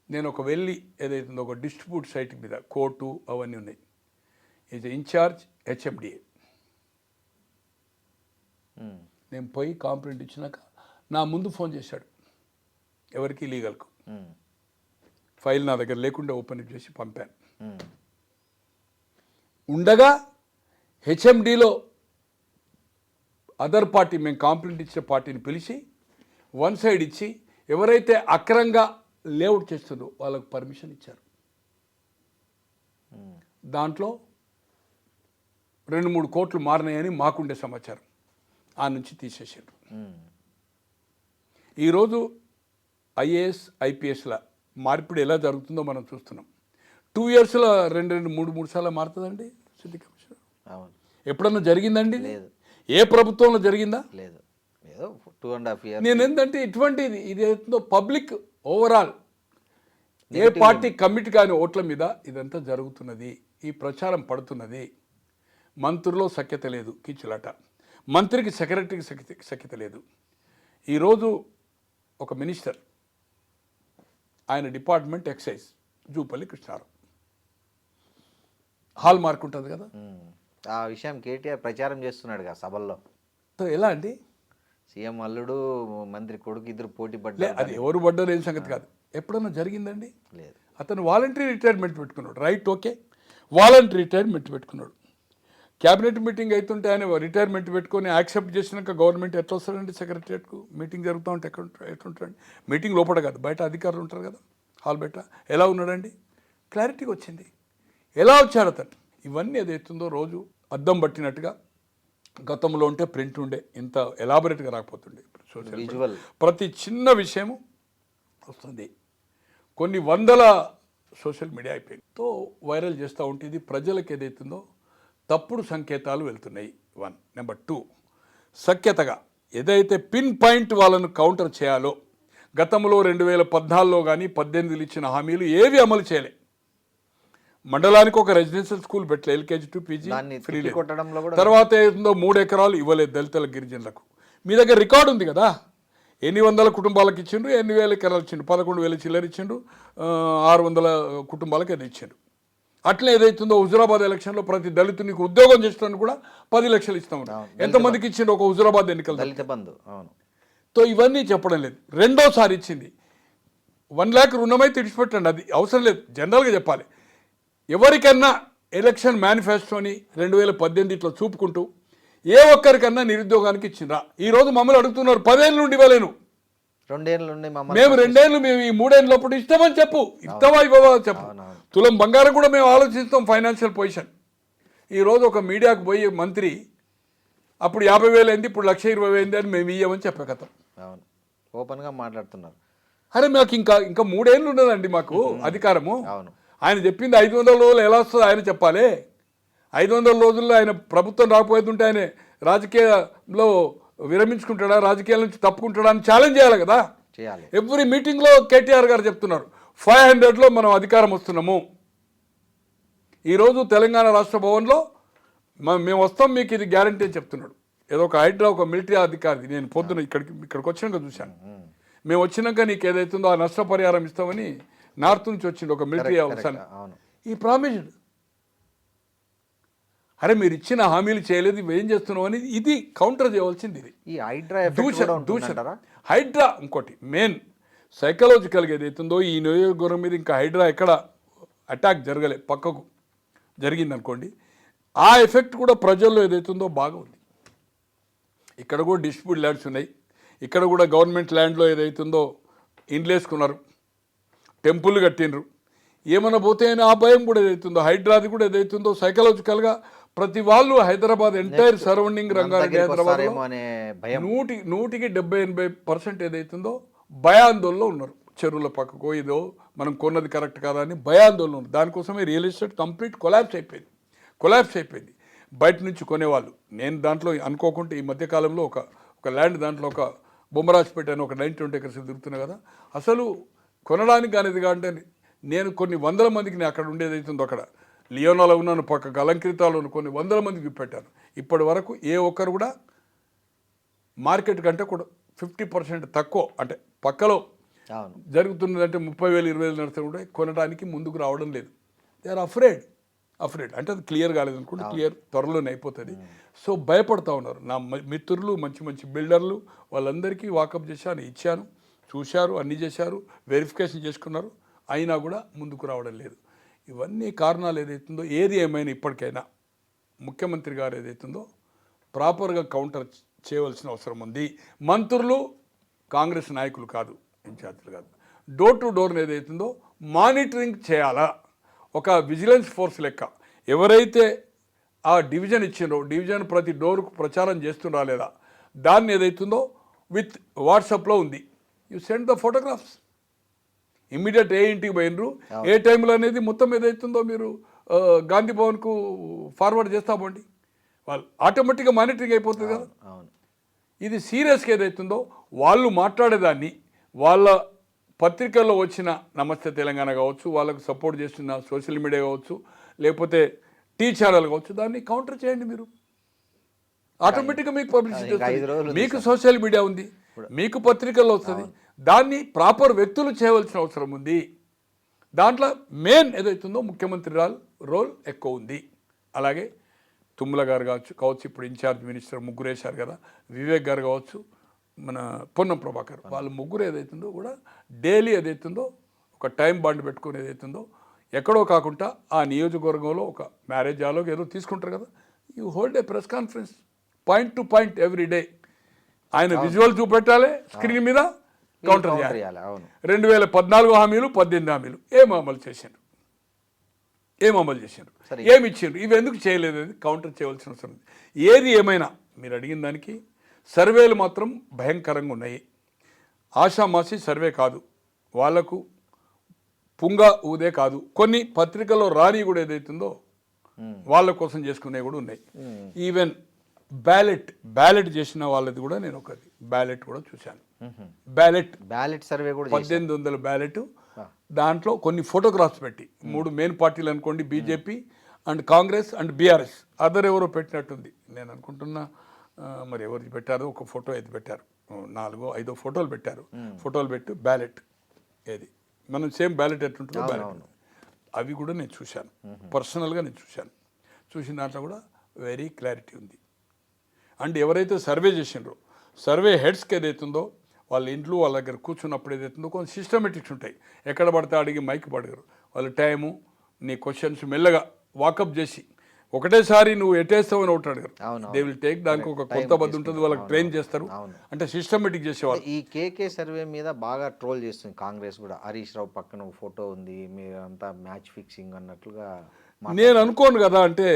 నేను ఒక వెళ్ళి ఏదైతుందో ఒక డిస్ట్రిబ్యూట్ సైట్ మీద కోర్టు అవన్నీ ఉన్నాయి. Is incharge HMDA. నేను పోయి కాంప్లైంట్ ఇచ్చినాక నా ముందు ఫోన్ చేశాడు, ఎవరికి లీగల్కు. ఫైల్ నా దగ్గర లేకుండా ఓపెన్ చేసి పంపాను. ఉండగా హెచ్ఎండిలో అదర్ పార్టీ, మేము కాంప్లైంట్ ఇచ్చిన పార్టీని పిలిచి 1 సైడ్ ఇచ్చి ఎవరైతే అక్రంగా లేఅవుట్ చేస్తుందో వాళ్ళకు పర్మిషన్ ఇచ్చారు. దాంట్లో 2-3 కోట్లు మారినాయని మాకుండే సమాచారం, ఆ నుంచి తీసేసారు. ఈరోజు ఐఏఎస్ ఐపీఎస్ల మార్పిడి ఎలా జరుగుతుందో మనం చూస్తున్నాం. 2 yearsలో 2-3 సార్లు మారుతుందండి సిటీ కమిషనర్. ఎప్పుడన్నా జరిగిందండి? లేదు. ఏ ప్రభుత్వంలో జరిగిందా? లేదు. ఏదో 2.5 years. నేను ఏంటంటే ఇటువంటిది ఇది ఏదో పబ్లిక్ ఓవరాల్ ఏ పార్టీ కమిటీ కాని ఓట్ల మీద ఇదంతా జరుగుతున్నది, ఈ ప్రచారం పడుతున్నది. మంత్రుల్లో సఖ్యత లేదు, కిచ్చులాట. మంత్రికి సెక్రటరీకి సఖ్యత లేదు. ఈరోజు ఒక మినిస్టర్, ఆయన department excise, Jupally Krishnarao, hallmark ఉంటుంది కదా. ఆ విషయం కేటీఆర్ ప్రచారం చేస్తున్నాడు కదా సభల్లో. ఎలా అండి? సీఎం అల్లుడు మంత్రి కొడుకు ఇద్దరు పోటీ అది పడ్డారు. ఎవరు పడ్డారు ఏం సంగతి కాదు. ఎప్పుడన్నా జరిగిందండి? లేదు. అతను వాలంటరీ రిటైర్మెంట్ పెట్టుకున్నాడు, రైట్, ఓకే, వాలంటరీ రిటైర్మెంట్ పెట్టుకున్నాడు. క్యాబినెట్ మీటింగ్ అవుతుంటే ఆయన రిటైర్మెంట్ పెట్టుకొని యాక్సెప్ట్ చేసినాక గవర్నమెంట్ ఎట్లా వస్తాడండి సెక్రటరియట్కు? మీటింగ్ జరుగుతూ ఉంటే ఎట్లుంటాడండి? మీటింగ్ లోపల కాదు, బయట అధికారులు ఉంటారు కదా, హాల్ బయట. ఎలా ఉన్నాడండి? క్లారిటీగా వచ్చింది. ఎలా వచ్చాడు అతను? ఇవన్నీ ఏదైతుందో రోజు అద్దం పట్టినట్టుగా, గతంలో ఉంటే ప్రింట్ ఉండే, ఇంత ఎలాబొరేట్గా రాకపోతుండే. సోషల్ విజువల్ ప్రతి చిన్న విషయము వస్తుంది. కొన్ని వందల సోషల్ మీడియా అయిపోయింది, తో వైరల్ చేస్తూ ఉంటుంది. ప్రజలకు ఏదైతుందో తప్పుడు సంకేతాలు వెళ్తున్నాయి. 1. నెంబర్ 2, సఖ్యతగా ఏదైతే పిన్ పాయింట్ వాళ్ళను కౌంటర్ చేయాలో, గతంలో 2014లో కానీ 18 ఇచ్చిన హామీలు ఏవి అమలు చేయలే. మండలానికి ఒక రెసిడెన్షియల్ స్కూల్ పెట్టలే, LKG to PG ఫ్రీ. తర్వాత ఏదో 3 ఎకరాలు ఇవ్వలేదు దళితుల గిరిజనులకు. మీ దగ్గర రికార్డు ఉంది కదా, ఎన్ని వందల కుటుంబాలకు ఇచ్చిండ్రు, ఎన్ని వేల ఎకరాలు ఇచ్చిండు? 11,000 చిల్లర ఇచ్చిండు, 600 కుటుంబాలకు అది ఇచ్చిండు. అట్లే ఏదైతుందో హుజురాబాద్ ఎలక్షన్లో ప్రతి దళితునికి ఉద్యోగం చేస్తాను కూడా 10 లక్షలు ఇస్తామని ఎంతమందికి ఇచ్చిండు ఒక హుజురాబాద్ ఎన్నికలు దళిత బంధు. అవును. తో ఇవన్నీ చెప్పడం లేదు. రెండోసారి ఇచ్చింది 1 lakh రుణమైతే ఇడిచిపెట్టండి, అది అవసరం లేదు, జనరల్గా చెప్పాలి. ఎవరికన్నా ఎలక్షన్ మేనిఫెస్టోని 2018 చూపుకుంటూ ఏ ఒక్కరికన్నా నిరుద్యోగానికి ఇచ్చిండ్రా? ఈరోజు మమ్మల్ని అడుగుతున్నారు 10 ఏళ్ళ నుండి ఇవ్వలేను, 2 ఏళ్ళ నుండి మేము 2 ఏళ్ళు మేము ఈ 3 ఏళ్ళ లోపల ఇస్తామని చెప్పు, ఇస్తావా ఇవ్వవా చెప్పు. తులం బంగారం కూడా మేము ఆలోచిస్తాం ఫైనాన్షియల్ పొజిషన్. ఈరోజు ఒక మీడియాకు పోయి మంత్రి అప్పుడు 50,000 అయింది, ఇప్పుడు 1,20,000 అని మేము ఇయ్యమని చెప్పే కథ. అవును, ఓపెన్గా మాట్లాడుతున్నారు. అరే మాకు ఇంకా 3 ఏళ్ళు ఉన్నదండి మాకు అధికారము. అవును. ఆయన చెప్పింది 500 రోజులు ఎలా వస్తుందో ఆయన చెప్పాలి. 500 రోజుల్లో ఆయన ప్రభుత్వం రాకపోతుంటే ఆయన రాజకీయాల్లో విరమించుకుంటాడా, రాజకీయాల నుంచి తప్పుకుంటాడా అని ఛాలెంజ్ చేయాలి కదా. చేయాలి. ఎవ్రీ మీటింగ్లో కేటీఆర్ గారు చెప్తున్నారు 500లో మనం అధికారం వస్తున్నాము. ఈరోజు తెలంగాణ రాష్ట్ర భవన్లో మేము వస్తాం మీకు ఇది గ్యారంటీ అని చెప్తున్నాడు. ఏదో ఒక హైడ్రా ఒక మిలిటరీ అధికారి, నేను పొద్దున ఇక్కడికి వచ్చినాక చూశాను. మేము వచ్చినాక నీకు ఏదైతుందో ఆ నష్టపరిహారం ఇస్తామని నార్త్ నుంచి వచ్చింది ఒక మిలిటరీ అవసరం. ఈ ప్రామిస్డ్. అరే మీరు ఇచ్చిన హామీలు చేయలేదు, ఇవి ఏం చేస్తున్నావు అని ఇది కౌంటర్ చేయవలసింది. ఇది ఈ హైడ్రా హైడ్రా ఇంకోటి మెయిన్ సైకలాజికల్గా ఏదైతుందో ఈ నియోజకవర్గం మీద ఇంకా హైడ్రా ఎక్కడ అటాక్ జరగలే, పక్కకు జరిగింది అనుకోండి, ఆ ఎఫెక్ట్ కూడా ప్రజల్లో ఏదైతుందో బాగా ఉంది. ఇక్కడ కూడా డిస్ప్యూట్ ల్యాండ్స్ ఉన్నాయి, ఇక్కడ కూడా గవర్నమెంట్ ల్యాండ్లో ఏదైతుందో ఇండ్లు వేసుకున్నారు, టెంపుల్ కట్టినరు, ఏమన్నా పోతే అని ఆ భయం కూడా ఏదైతుందో హైడ్రాది కూడా ఏదైతుందో సైకలాజికల్గా ప్రతి వాళ్ళు హైదరాబాద్ ఎంటైర్ సరౌండింగ్ రంగారెడ్డి హైదరాబాద్ 100కి 70-80% ఏదైతుందో భయాందోళనలో ఉన్నారు. చెరువుల పక్కకో ఏదో మనం కొన్నది కరెక్ట్ కాదా అని భయాందోళన ఉన్నారు. దానికోసమే రియల్ ఎస్టేట్ కంప్లీట్ కొలాప్స్ అయిపోయింది. బయట నుంచి కొనేవాళ్ళు. నేను దాంట్లో అనుకోకుండా ఈ మధ్యకాలంలో ఒక ల్యాండ్ దాంట్లో ఒక బొమ్మరాజ్పేట అని ఒక 90-20 acres దొరుకుతున్నాయి కదా, అసలు కొనడానికి అనేది కాదంటే నేను కొన్ని 100 మందికి నేను అక్కడ ఉండేది అవుతుందో అక్కడ లియోనాలో ఉన్నాను, పక్కకు అలంకృతాలు కొన్ని 100 మందికి పెట్టాను. ఇప్పటి వరకు ఏ ఒక్కరు కూడా మార్కెట్ కంటే కూడా 50% తక్కువ, అంటే పక్కలో జరుగుతున్నదంటే 30,000-20,000 నడుస్తూ కూడా కొనడానికి ముందుకు రావడం లేదు. దే ఆర్ అఫ్రేడ్ అంటే అది క్లియర్ కాలేదు అనుకుంటే క్లియర్ త్వరలోనే అయిపోతుంది. సో భయపడతా ఉన్నారు. నా మిత్రులు మంచి బిల్డర్లు వాళ్ళందరికీ వాకప్ చేశాను, ఇచ్చాను, చూశారు, అన్నీ చేశారు, వెరిఫికేషన్ చేసుకున్నారు, అయినా కూడా ముందుకు రావడం లేదు. ఇవన్నీ కారణాలు ఏదైతుందో ఏది ఏమైనా ఇప్పటికైనా ముఖ్యమంత్రి గారు ఏదైతుందో ప్రాపర్గా కౌంటర్ చేయవలసిన అవసరం ఉంది. మంత్రులు కాంగ్రెస్ నాయకులు కాదు, ఇన్ఛార్జీలు కాదు, డోర్ టు డోర్ ఏదైతుందో మానిటరింగ్ చేయాలా. ఒక విజిలెన్స్ ఫోర్స్ లెక్క ఎవరైతే ఆ డివిజన్ ఇచ్చిండ్రో డివిజన్ ప్రతి డోర్కు ప్రచారం చేస్తున్నా లేదా దాన్ని ఏదైతుందో విత్ వాట్సాప్లో ఉంది, you send the photographs immediate ఏ ఇంటికి పోయినరు ఏ టైంలో అనేది మొత్తం ఏదైతుందో మీరు గాంధీ భవన్కు ఫార్వర్డ్ చేస్తామండి, వాళ్ళు ఆటోమేటిక్గా మానిటరింగ్ అయిపోతుంది కదా. ఇది సీరియస్గా ఏదైతుందో వాళ్ళు మాట్లాడేదాన్ని వాళ్ళ పత్రికల్లో వచ్చిన నమస్తే తెలంగాణ కావచ్చు, వాళ్ళకు సపోర్ట్ చేస్తున్న సోషల్ మీడియా కావచ్చు, లేకపోతే టీ ఛానల్ కావచ్చు, దాన్ని కౌంటర్ చేయండి మీరు. ఆటోమేటిక్గా మీకు పబ్లిసిటీ వస్తుంది, మీకు సోషల్ మీడియా ఉంది, మీకు పత్రికల్లో వస్తుంది. దాన్ని ప్రాపర్ వ్యక్తులు చేయవలసిన అవసరం ఉంది. దాంట్లో మెయిన్ ఏదైతుందో ముఖ్యమంత్రి రోల్ ఎక్కువ ఉంది. అలాగే తుమ్మల గారు కావచ్చు ఇప్పుడు ఇన్ఛార్జ్ మినిస్టర్ ముగ్గురు వేశారు కదా, వివేక్ గారు కావచ్చు, మన పొన్నం ప్రభాకర్, వాళ్ళ ముగ్గురు ఏదైతుందో కూడా డైలీ ఏదైతుందో ఒక టైం బాండ్ పెట్టుకుని ఏదైతుందో ఎక్కడో కాకుండా ఆ నియోజకవర్గంలో ఒక మ్యారేజ్ ఆలోకి ఏదో తీసుకుంటారు కదా, you hold a press conference point to point every day. ఆయన విజువల్ చూపెట్టాలి స్క్రీన్ మీద, కౌంటర్ చేయాలి. 2014 హామీలు 18 హామీలు ఏం అమలు చేశారు, ఏమి ఇచ్చారు, ఇవి ఎందుకు చేయలేదు అనేది కౌంటర్ చేయవలసిన అవసరం ఉంది. ఏది ఏమైనా మీరు అడిగిన దానికి సర్వేలు మాత్రం భయంకరంగా ఉన్నాయి. ఆషామాషి సర్వే కాదు, వాళ్లకు పుంగ ఊదే కాదు, కొన్ని పత్రికల్లో రాని కూడా ఏదైతుందో వాళ్ళ కోసం చేసుకునేవి కూడా ఉన్నాయి. ఈవెన్ బ్యాలెట్ చేసిన వాళ్ళది కూడా నేను ఒకటి బ్యాలెట్ కూడా చూశాను. బ్యాలెట్ సర్వే కూడా 1800 బ్యాలెట్, దాంట్లో కొన్ని ఫోటోగ్రాఫ్స్ పెట్టి 3 మెయిన్ పార్టీలు అనుకోండి, BJP and Congress and BRS, other ఎవరో పెట్టినట్టుంది. నేను అనుకుంటున్నా మరి ఎవరికి పెట్టారో ఒక ఫోటో అయితే పెట్టారు, 4-5 ఫోటోలు పెట్టారు. ఫోటోలు పెట్టి బ్యాలెట్ ఏది మనం సేమ్ బ్యాలెట్ ఎట్లుంటుందో బ్యాలెట్ అవి కూడా నేను చూశాను, పర్సనల్గా నేను చూసిన దాంట్లో కూడా వెరీ క్లారిటీ ఉంది. అండ్ ఎవరైతే సర్వే చేసిండ్రో సర్వే హెడ్స్కి ఏదైతుందో వాళ్ళ ఇంట్లో వాళ్ళ దగ్గర కూర్చున్నప్పుడు ఏదైతుందో కొంచెం సిస్టమేటిక్స్ ఉంటాయి. ఎక్కడ పడితే అడిగి మైక్ పడగరు, వాళ్ళ టైము నీ క్వశ్చన్స్ మెల్లగా వాకప్ చేసి ఒకటేసారి నువ్వు ఎట్టేస్తావు అని ఒకటి అడగరు. దే విల్ టేక్, దానికి ఒక కొత్త బద్దు ఉంటుంది, వాళ్ళకి ట్రైన్ చేస్తారు, అంటే సిస్టమేటిక్ చేసేవాళ్ళు. ఈ కేకే సర్వే మీద బాగా ట్రోల్ చేస్తుంది కాంగ్రెస్ కూడా. హరీష్ రావు పక్కన ఒక ఫోటో ఉంది, మీరంతా మ్యాచ్ ఫిక్సింగ్ అన్నట్లుగా. నేను అనుకోను కదా, అంటే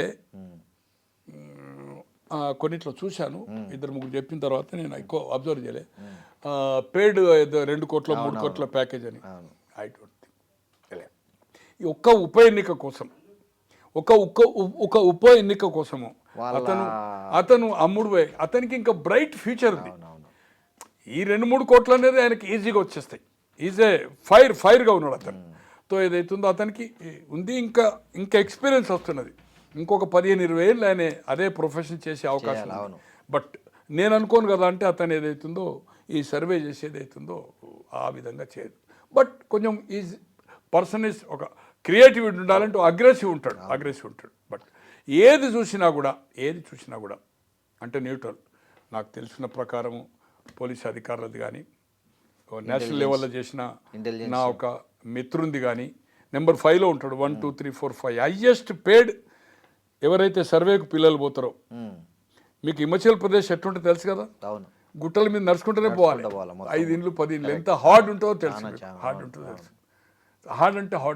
కొన్నిట్లో చూశాను, ఇద్దరు ముగ్గురు చెప్పిన తర్వాత నేను ఎక్కువ అబ్జర్వ్ చేయలే. పేడ్ 2 కోట్ల 3 కోట్ల ప్యాకేజ్ అని ఐ డోంట్ థింక్. ఈ ఒక్క ఉప ఎన్నిక కోసం ఒక ఉప ఎన్నిక కోసము అతను అమ్ముడు పోయి, అతనికి ఇంకా బ్రైట్ ఫ్యూచర్ ఉంది. ఈ 2-3 కోట్లు అనేది ఆయనకి ఈజీగా వచ్చేస్తాయి. ఈజీ ఫైర్గా ఉన్నాడు అతను. తో ఏదైతుందో అతనికి ఉంది, ఇంకా ఎక్స్పీరియన్స్ వస్తున్నది. ఇంకొక 15-20 ఏళ్ళు ఆయన అదే ప్రొఫెషన్ చేసే అవకాశం ఉంది. బట్ నేను అనుకోను కదా, అంటే అతను ఏదైతుందో ఈ సర్వే చేసేది అవుతుందో ఆ విధంగా చేయదు. బట్ కొంచెం ఈ పర్సనేజ్ ఒక క్రియేటివిటీ ఉండాలంటే అగ్రెసివ్ ఉంటాడు. బట్ ఏది చూసినా కూడా అంటే న్యూట్రల్. నాకు తెలిసిన ప్రకారము పోలీస్ అధికారులది కానీ, నేషనల్ లెవెల్లో చేసిన నా ఒక మిత్రుంది కానీ, నెంబర్ 5లో ఉంటాడు. 1 2 3 4 5 హైయెస్ట్ పేడ్ ఎవరైతే సర్వేకు పిల్లలు పోతారో. మీకు హిమాచల్ ప్రదేశ్ ఎట్లుంటే తెలుసు కదా, గుట్టల మీద నడుచుకుంటూనే పోవాలి. 5 ఇండ్లు 10 ఇండ్లు ఎంత హార్డ్ ఉంటుందో తెలుసు. హార్డ్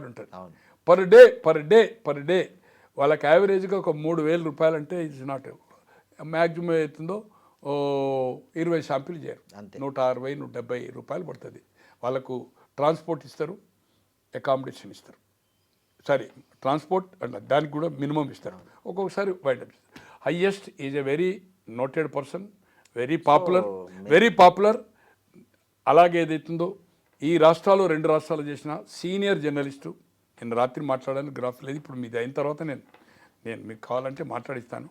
ఉంటుంది. పర్ డే వాళ్ళకి యావరేజ్గా ఒక 3,000 రూపాయలు అంటే ఇట్స్ నాట్. మ్యాక్సిమం అవుతుందో 20 షాంపులు చేయరు, 160-170 రూపాయలు పడుతుంది. వాళ్ళకు ట్రాన్స్పోర్ట్ ఇస్తారు, అకామిడేషన్ ఇస్తారు. సారీ, ట్రాన్స్పోర్ట్ అండ్ దానికి కూడా మినిమం ఇస్తారు. ఒక్కొక్కసారి వైండప్ ఇస్తారు. Highest is a very noted person, very popular. అలాగే ఏదైతుందో ఈ రాష్ట్రాలు 2 రాష్ట్రాలు చేసిన సీనియర్ జర్నలిస్టు. నేను రాత్రి మాట్లాడాను, గ్రాఫ్ లేదు. ఇప్పుడు మీది అయిన తర్వాత నేను మీకు కావాలంటే మాట్లాడిస్తాను.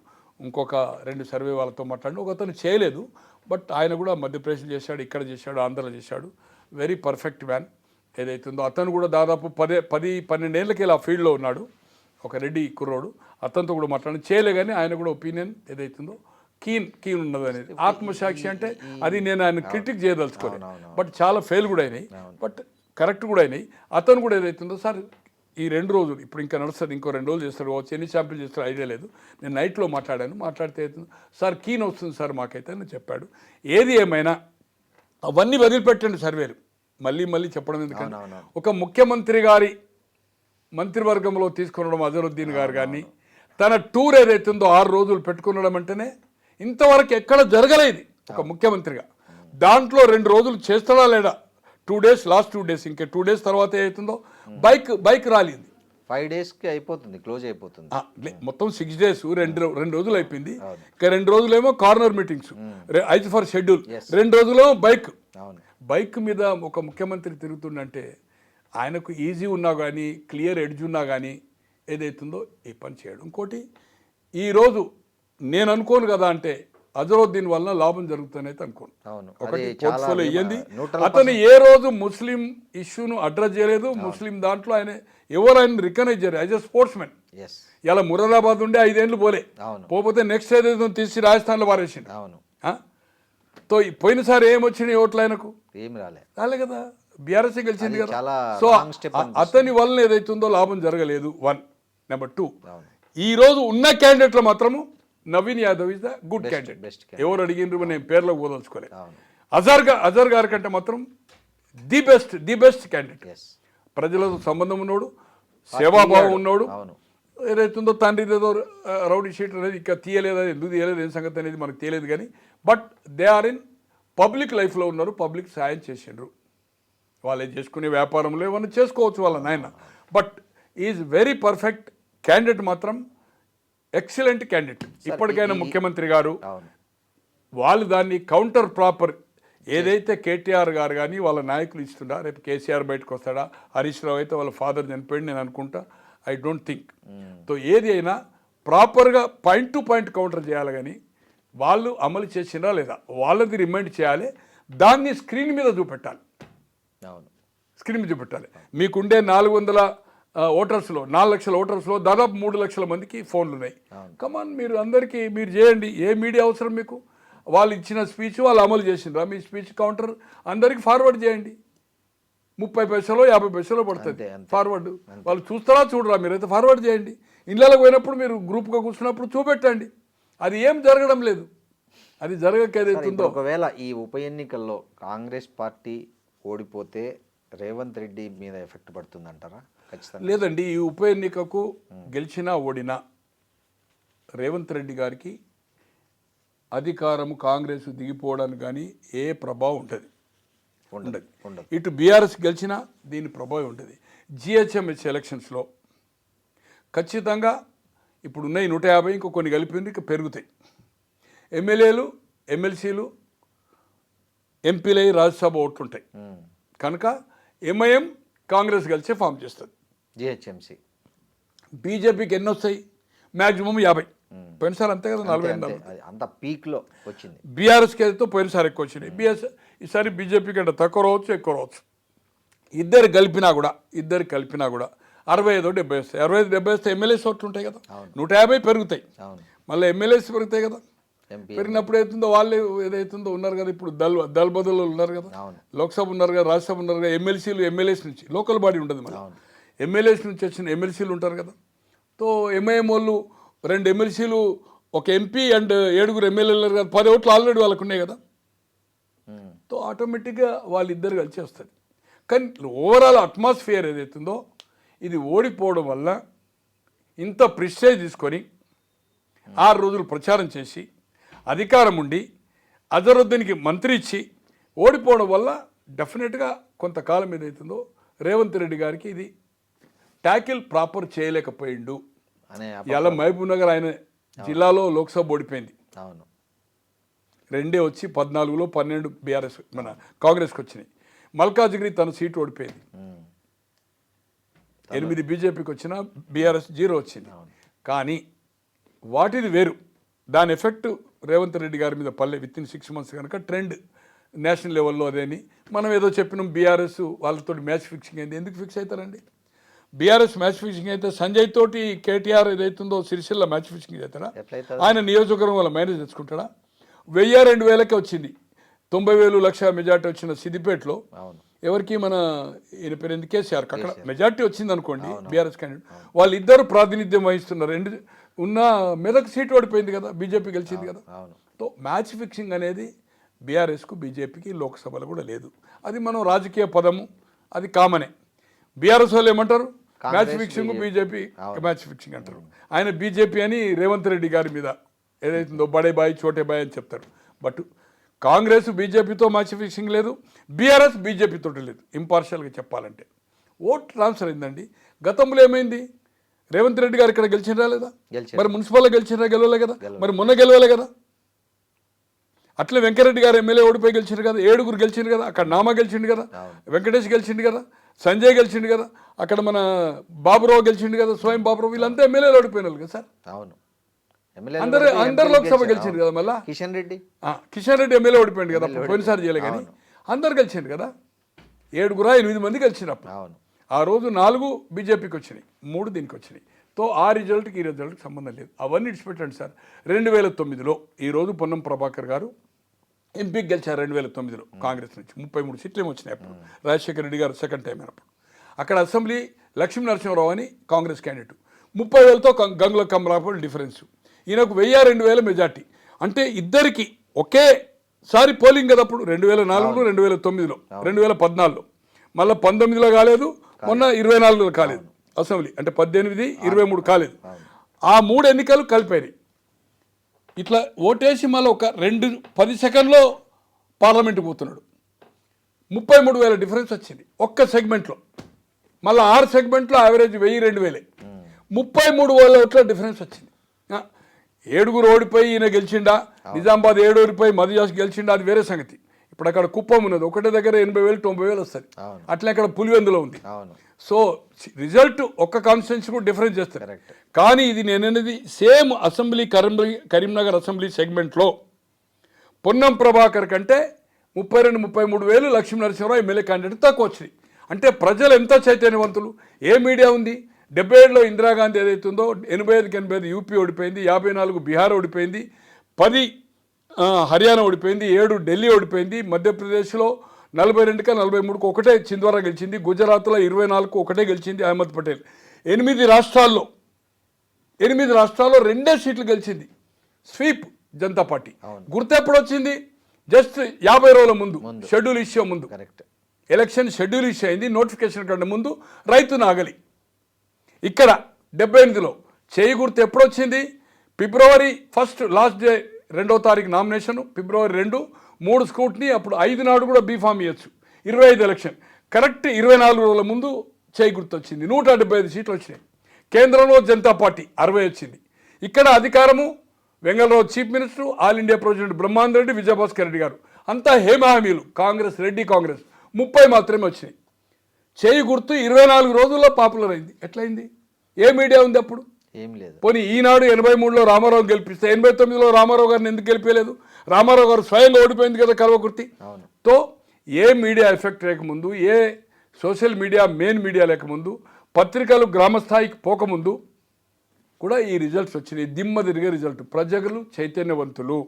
ఇంకొక 2 సర్వే వాళ్ళతో మాట్లాడి, ఒక అతను చేయలేదు, బట్ ఆయన కూడా మధ్యప్రదేశ్ చేశాడు, ఇక్కడ చేశాడు, ఆంధ్రలో చేశాడు. వెరీ పర్ఫెక్ట్ మ్యాన్ ఏదైతుందో. అతను కూడా దాదాపు 10-12 ఏళ్ళకి ఆ ఫీల్డ్లో ఉన్నాడు. ఒక రెడ్డి కుర్రోడు, అతనితో కూడా మాట్లాడి చేయలే. కానీ ఆయన కూడా ఒపీనియన్ ఏదైతుందో కీన్ ఉన్నది అనేది. ఆత్మసాక్షి అంటే అది నేను ఆయన క్రిటిక్ చేయదలుచుకోలేదు. బట్ చాలా ఫెయిల్ కూడా అయినాయి, బట్ కరెక్ట్ కూడా అయినాయి. అతను కూడా ఏదైతుందో సార్ ఈ 2 రోజులు ఇప్పుడు ఇంకా నడుస్తుంది, ఇంకో 2 రోజులు చేస్తారు, ఎన్ని శాంపిల్ చేస్తారో ఐడియా లేదు. నేను నైట్లో మాట్లాడితే అవుతుంది సార్, కీన్ వస్తుంది సార్ మాకైతే అని చెప్పాడు. ఏది ఏమైనా అవన్నీ వదిలిపెట్టండి సర్వేలు, మళ్ళీ చెప్పడం ఎందుకంటే ఒక ముఖ్యమంత్రి గారి మంత్రివర్గంలో తీసుకునడం అజరుద్దీన్ గారు కానీ తన టూర్ ఏదైతుందో 6 రోజులు పెట్టుకునడం అంటేనే ఇంతవరకు ఎక్కడ జరగలేదు ఒక ముఖ్యమంత్రిగా. దాంట్లో 2 రోజులు చేస్తాడా లేడా, 2 డేస్, లాస్ట్ 2 డేస్, ఇంకా 2 డేస్ తర్వాత ఏదైతుందో బైక్ రాలింది. 5 డేస్కి అయిపోతుంది, క్లోజ్ అయిపోతుంది. మొత్తం 6 డేస్, 2 రోజులు అయిపోయింది. ఇంకా 2 రోజులేమో corner meetings, as per schedule. 2 రోజులేమో బైక్ మీద ఒక ముఖ్యమంత్రి తిరుగుతుండంటే ఆయనకు ఈజీ ఉన్నా కానీ, క్లియర్ ఎడ్జ్ ఉన్నా కానీ ఏదైతుందో ఈ పని చేయడం. ఇంకోటి ఈరోజు నేను అనుకోను కదా, అంటే అజరుద్దీన్ వల్ల లాభం జరుగుతుందైతే అనుకోను. ఒకటి పోర్ట్ఫోలియో ఇయ్యంది. అతను ఏ రోజు ముస్లిం ఇష్యూను అడ్రస్ చేయలేదు. ముస్లిం దాంట్లో ఎవరైనా రికగ్నైజ్ చేయలేదు యాజ్ ఎ స్పోర్ట్స్ మ్యాన్. ఇలా మురాదాబాద్ ఉండే 5 ఏళ్ళు పోతే నెక్స్ట్ ఏదైతే తీసి రాజస్థాన్లో పారేసిండు. తో పోయినసారి ఏమొచ్చినాయి ఓట్లు ఆయనకు? ఏం రాలే కదా, బీఆర్ఎస్ గెలిచింది కదా. సో అతని వల్ల ఏదైతుందో లాభం జరగలేదు. 1. నెంబర్ 2, ఈ రోజు ఉన్న క్యాండిడేట్లో మాత్రము Naveen Yadav is the good candidate. ఎవరు అడిగినారు, నేను పేర్లకు పోదలుచుకోలేదు. అజర్ గారి కంటే మాత్రం ది బెస్ట్ క్యాండిడేట్. ప్రజలతో సంబంధం ఉన్నోడు, సేవాభావం ఉన్నోడు. ఏదైతుందో తండ్రి ఏదో రౌడీ షీట్ అనేది ఇంకా తీయలేదు, ఎందుకు తీయలేదు ఏం సంగతి అనేది మనకు తెలియదు. కానీ but they are in public లైఫ్లో ఉన్నారు, పబ్లిక్ సాయం చేసిండ్రు. వాళ్ళు చేసుకునే వ్యాపారంలో ఏమన్నా చేసుకోవచ్చు వాళ్ళ నాయన. But is very perfect candidate, మాత్రం ఎక్సలెంట్ క్యాండిడేట్. ఇప్పటికైనా ముఖ్యమంత్రి గారు వాళ్ళు దాన్ని కౌంటర్ ప్రాపర్ ఏదైతే కేటీఆర్ గారు కానీ వాళ్ళ నాయకులు ఇస్తుండా, రేపు కేసీఆర్ బయటకు వస్తాడా, హరీష్ రావు అయితే వాళ్ళ ఫాదర్ చనిపోయింది నేను అనుకుంటా, ఐ డోంట్ థింక్. సో ఏది అయినా ప్రాపర్గా పాయింట్ టు పాయింట్ కౌంటర్ చేయాలి. కానీ వాళ్ళు అమలు చేసినా లేదా వాళ్ళది రిమైండ్ చేయాలి, దాన్ని స్క్రీన్ మీద చూపెట్టాలి. మీకుండే 400 ఓటర్స్లో 4 లక్షల ఓటర్స్లో దాదాపు 3 లక్షల మందికి ఫోన్లు ఉన్నాయి. కమాన్ మీరు అందరికీ మీరు చేయండి. ఏ మీడియా అవసరం మీకు? వాళ్ళు ఇచ్చిన స్పీచ్ వాళ్ళు అమలు చేసిండ్రా? మీ స్పీచ్ కౌంటర్ అందరికీ ఫార్వర్డ్ చేయండి. 30 పైసలో 50 పైసలో పడుతుంది ఫార్వర్డ్. వాళ్ళు చూస్తారా చూడరా? మీరైతే ఫార్వర్డ్ చేయండి. ఇళ్ళకి పోయినప్పుడు మీరు గ్రూప్గా కూర్చున్నప్పుడు చూపెట్టండి. అది ఏం జరగడం లేదు. అది జరగక ఏదైతుందో. ఒకవేళ ఈ ఉప ఎన్నికల్లో కాంగ్రెస్ పార్టీ ఓడిపోతే రేవంత్ రెడ్డి మీద ఎఫెక్ట్ పడుతుందంటారా? ఖచ్చితంగా లేదండి. ఈ ఉప ఎన్నికకు గెలిచినా ఓడినా రేవంత్ రెడ్డి గారికి అధికారం కాంగ్రెస్ దిగిపోవడానికి కానీ ఏ ప్రభావం ఉంటుంది? ఉండదు. ఇటు బీఆర్ఎస్ గెలిచినా దీని ప్రభావం ఉంటుంది. జిహెచ్ఎంఎస్ ఎలక్షన్స్లో ఖచ్చితంగా ఇప్పుడు ఉన్నాయి 150, ఇంకో కొన్ని కలిపి ఇక పెరుగుతాయి. ఎమ్మెల్యేలు ఎమ్మెల్సీలు ఎంపీలై రాజ్యసభ ఓట్లుంటాయి కనుక ఎంఐఎం కాంగ్రెస్ కలిసి ఫామ్ చేస్తుంది. జిహెచ్ఎంసీ బీజేపీకి ఎన్ని వస్తాయి? మ్యాక్సిమం 50. పోయినసారి అంతే కదా, 40 అంత పీక్లో వచ్చింది. బీఆర్ఎస్కి అయితే పోయినసారి ఎక్కువ వచ్చినాయి. ఈసారి బీజేపీ కంటే తక్కువ రావచ్చు, ఎక్కువ రావచ్చు. ఇద్దరు కలిపినా కూడా 65, 70 వస్తాయి. 65, 70 వస్తే ఎమ్మెల్యేస్ ఓట్లు ఉంటాయి కదా, 150 పెరుగుతాయి. మళ్ళీ ఎమ్మెల్యేస్ పెరుగుతాయి కదా. పెరిగినప్పుడు ఏతుందో వాళ్ళు ఏదైతుందో ఉన్నారు కదా, ఇప్పుడు దల్ బదులు ఉన్నారు కదా, లోక్సభ ఉన్నారు కదా, రాజ్యసభ ఉన్నారు కదా, ఎమ్మెల్యేస్ నుంచి లోకల్ బాడీ ఉంటుంది. మళ్ళీ ఎమ్మెల్యేస్ నుంచి వచ్చిన ఎమ్మెల్సీలు ఉంటారు కదా. తో ఎంఐఎం వాళ్ళు 2 ఎమ్మెల్సీలు, ఒక ఎంపీ అండ్ 7 ఎమ్మెల్యేలు కదా, 10 ఓట్లు ఆల్రెడీ వాళ్ళకు ఉన్నాయి కదా. తో ఆటోమేటిక్గా వాళ్ళిద్దరు కలిసి వస్తుంది. కానీ ఓవరాల్ అట్మాస్ఫియర్ ఏదైతుందో ఇది ఓడిపోవడం వల్ల ఇంత ప్రిస్టేజ్ తీసుకొని 6 రోజులు ప్రచారం చేసి అధికారం ఉండి అజరుద్దీన్కి మంత్రి ఇచ్చి ఓడిపోవడం వల్ల డెఫినెట్గా కొంతకాలం ఏదైతుందో రేవంత్ రెడ్డి గారికి ఇది ట్యాకిల్ ప్రాపర్ చేయలేకపోయిండు. ఇలా మహబూబ్ నగర్ ఆయన జిల్లాలో లోక్సభ ఓడిపోయింది. 2 వచ్చి 14లో 12 బీఆర్ఎస్ మన కాంగ్రెస్కి వచ్చినాయి. మల్కాజ్గిరి తన సీటు ఓడిపోయింది. 8 బీజేపీకి వచ్చిన బీఆర్ఎస్ 0 వచ్చింది. కానీ వాటిది వేరు. దాని ఎఫెక్ట్ రేవంత్ రెడ్డి గారి మీద పల్లె విత్ ఇన్ 6 మంత్స్ కనుక ట్రెండ్ నేషనల్ లెవెల్లో అదేని మనం ఏదో చెప్పినాం. బీఆర్ఎస్ వాళ్ళతో మ్యాచ్ ఫిక్సింగ్ అయింది. ఎందుకు ఫిక్స్ అవుతారండి? బీఆర్ఎస్ మ్యాచ్ ఫిక్సింగ్ అయితే సంజయ్ తోటి కేటీఆర్ ఏదైతుందో సిరిసిల్ల మ్యాచ్ ఫిక్సింగ్ అవుతారా? ఆయన నియోజకవర్గం వల్ల మేనేజ్ తెచ్చుకుంటాడా? 1000-2000కే వచ్చింది. 90,000 లక్ష మెజార్టీ వచ్చిన సిద్దిపేటలో ఎవరికి మన ఈయన పేరు ఎందుకు కేసీఆర్ అక్కడ మెజార్టీ వచ్చింది అనుకోండి. బీఆర్ఎస్ క్యాండిడేట్ వాళ్ళిద్దరు ప్రాతినిధ్యం వహిస్తున్నారు. ఉన్న మెదక్ సీటు ఓడిపోయింది కదా, బీజేపీ గెలిచింది కదా. సో మ్యాచ్ ఫిక్సింగ్ అనేది బీఆర్ఎస్కు బీజేపీకి లోక్సభలో కూడా లేదు. అది మనం రాజకీయ పదము, అది కామనే. బీఆర్ఎస్ వాళ్ళు ఏమంటారు? Match fixing, BJP match fixing అంటారు. ఆయన బీజేపీ అని రేవంత్ రెడ్డి గారి మీద ఏదైతుందో బడే బాయ్ చోటే బాయ్ అని చెప్తారు. బట్ కాంగ్రెస్ బీజేపీతో మ్యాచ్ ఫిక్సింగ్ లేదు, బీఆర్ఎస్ బీజేపీతో లేదు. ఇంపార్షియల్గా చెప్పాలంటే ఓట్ ట్రాన్స్ఫర్ అయిందండి. గతంలో ఏమైంది? రేవంత్ రెడ్డి గారు ఇక్కడ గెలిచినరా లేదా? మరి మున్సిపల్లో గెలిచినరా? గెలవలే కదా. మరి మొన్న గెలవలే కదా. అట్లే వెంకరెడ్డి గారు ఎమ్మెల్యే ఓడిపోయి గెలిచిండు కదా, 7 గెలిచిండు కదా. అక్కడ నామా గెలిచిండు కదా, వెంకటేష్ గెలిచిండు కదా, సంజయ్ గెలిచిండు కదా, అక్కడ మన బాబురావు గెలిచిండు కదా, స్వయం బాబురావు, వీళ్ళంతా ఎమ్మెల్యేలు ఓడిపోయినారు కదా సార్. అవును, అందరు లోక్సభ గెలిచిండు కదా. మళ్ళీ కిషన్ రెడ్డి ఎమ్మెల్యే ఓడిపోయింది కదా, పోయినసారి చేయలే. కానీ అందరు గెలిచిండు కదా. 7-8 మంది గెలిచినప్పుడు ఆ రోజు 4 బీజేపీకి వచ్చినాయి, 3 దీనికి వచ్చినాయి. తో ఆ రిజల్ట్కి ఈ రిజల్ట్కి సంబంధం లేదు. అవన్నీ ఇడిచిపెట్టండి సార్. 2009లో ఈరోజు పొన్నం ప్రభాకర్ గారు ఎంపీకి గెలిచారు. 2009లో కాంగ్రెస్ నుంచి 33 సీట్లు ఏమి వచ్చినాయి. అప్పుడు రాజశేఖర రెడ్డి గారు సెకండ్ టైం అయినప్పుడు అక్కడ అసెంబ్లీ లక్ష్మీ నరసింహారావు అని కాంగ్రెస్ క్యాండిడేట్ 30,000తో గంగుల కమలాపూర్ డిఫరెన్స్. ఈయనకు 1000-2000 మెజార్టీ. అంటే ఇద్దరికి ఒకేసారి పోలింగ్ కదా. అప్పుడు 2004లో 2009లో 2014లో మళ్ళీ 19లో కాలేదు, మొన్న 24లో కాలేదు అసెంబ్లీ. అంటే 18, 23 కాలేదు. ఆ 3 ఎన్నికలు కలిపాయి. ఇట్లా ఓటేసి మళ్ళీ ఒక 10 సెకండ్లో పార్లమెంట్కి పోతున్నాడు. 33,000 డిఫరెన్స్ వచ్చింది ఒక్క సెగ్మెంట్లో. మళ్ళీ 6 సెగ్మెంట్లో యావరేజ్ 1000-2000, 33,000 ఓట్ల డిఫరెన్స్ వచ్చింది. 7 ఓడిపోయి ఈయన గెలిచిండా, నిజామాబాద్ 7 ఓడిపోయి మధుయాస్ గెలిచిండా, అది వేరే సంగతి. ఇప్పుడు అక్కడ కుప్పం ఉన్నది, ఒకటే దగ్గర 80,000-90,000 వస్తుంది. అట్లా అక్కడ పులివెందులో ఉంది. సో రిజల్ట్ ఒక్క కాన్స్టిట్యున్సీ కూడా డిఫరెన్స్ చేస్తారు. కానీ ఇది నేననేది సేమ్ అసెంబ్లీ కరీంనగర్ అసెంబ్లీ సెగ్మెంట్లో పొన్నం ప్రభాకర్ కంటే 32-33 వేలు లక్ష్మీ నరసింహారావు ఎమ్మెల్యే క్యాండిడేట్ తక్కువ వచ్చినాయి. అంటే ప్రజలు ఎంత చైతన్యవంతులు. ఏ మీడియా ఉంది? 77లో ఇందిరాగాంధీ ఏదైతుందో 85కి 85 యూపీ ఓడిపోయింది, 54 బీహార్ ఓడిపోయింది, 10 హర్యానా ఓడిపోయింది, 7 ఢిల్లీ ఓడిపోయింది, మధ్యప్రదేశ్లో 42కి 43కు ఒకటే చింద్వారా గెలిచింది, గుజరాత్లో 24కు ఒకటే గెలిచింది అహ్మద్ పటేల్. 8 రాష్ట్రాల్లో 2 సీట్లు గెలిచింది. Sweep Janata party. గుర్తు ఎప్పుడు వచ్చింది? జస్ట్ 50 రోజుల ముందు, షెడ్యూల్ ఇష్యూ ముందు. కరెక్ట్. ఎలక్షన్ షెడ్యూల్ ఇష్యూ అయింది, నోటిఫికేషన్ కంటే ముందు రైతు నాగలి. ఇక్కడ 78లో చేయి గుర్తు ఎప్పుడు వచ్చింది? ఫిబ్రవరి 1 లాస్ట్ డే 2వ తారీఖు నామినేషన్, ఫిబ్రవరి 2, 3 స్కూట్ని, అప్పుడు 5 నాడు కూడా బీఫామ్ ఇవ్వచ్చు. 25 ఎలక్షన్ కరెక్ట్ 24 రోజుల ముందు చేయి గుర్తు వచ్చింది. 175 సీట్లు వచ్చినాయి. కేంద్రంలో జనతా పార్టీ 60 వచ్చింది. ఇక్కడ అధికారము Vengalarao chief minister, all India president Brahmananda Reddy, Vijayabhaskar Reddy గారు, అంతా హేమహామీలు. కాంగ్రెస్, రెడ్డి కాంగ్రెస్ 30 మాత్రమే వచ్చినాయి. చేయి గుర్తు 24 రోజుల్లో పాపులర్ అయింది. ఎట్లయింది? ఏ మీడియా ఉంది అప్పుడు? ఏం లేదు. పోనీ ఈనాడు 83లో రామారావు గెలిపిస్తే 89లో రామారావు గారిని ఎందుకు గెలిపేయలేదు? రామారావు గారు స్వయంగా ఓడిపోయింది కదా కల్వకుర్తి. తో ఏ మీడియా ఎఫెక్ట్ లేకముందు, ఏ సోషల్ మీడియా మెయిన్ మీడియా లేకముందు, పత్రికలు గ్రామస్థాయికి పోకముందు కూడా ఈ రిజల్ట్స్ వచ్చినాయి. దిమ్మ తిరిగే రిజల్ట్. ప్రజలు చైతన్యవంతులు,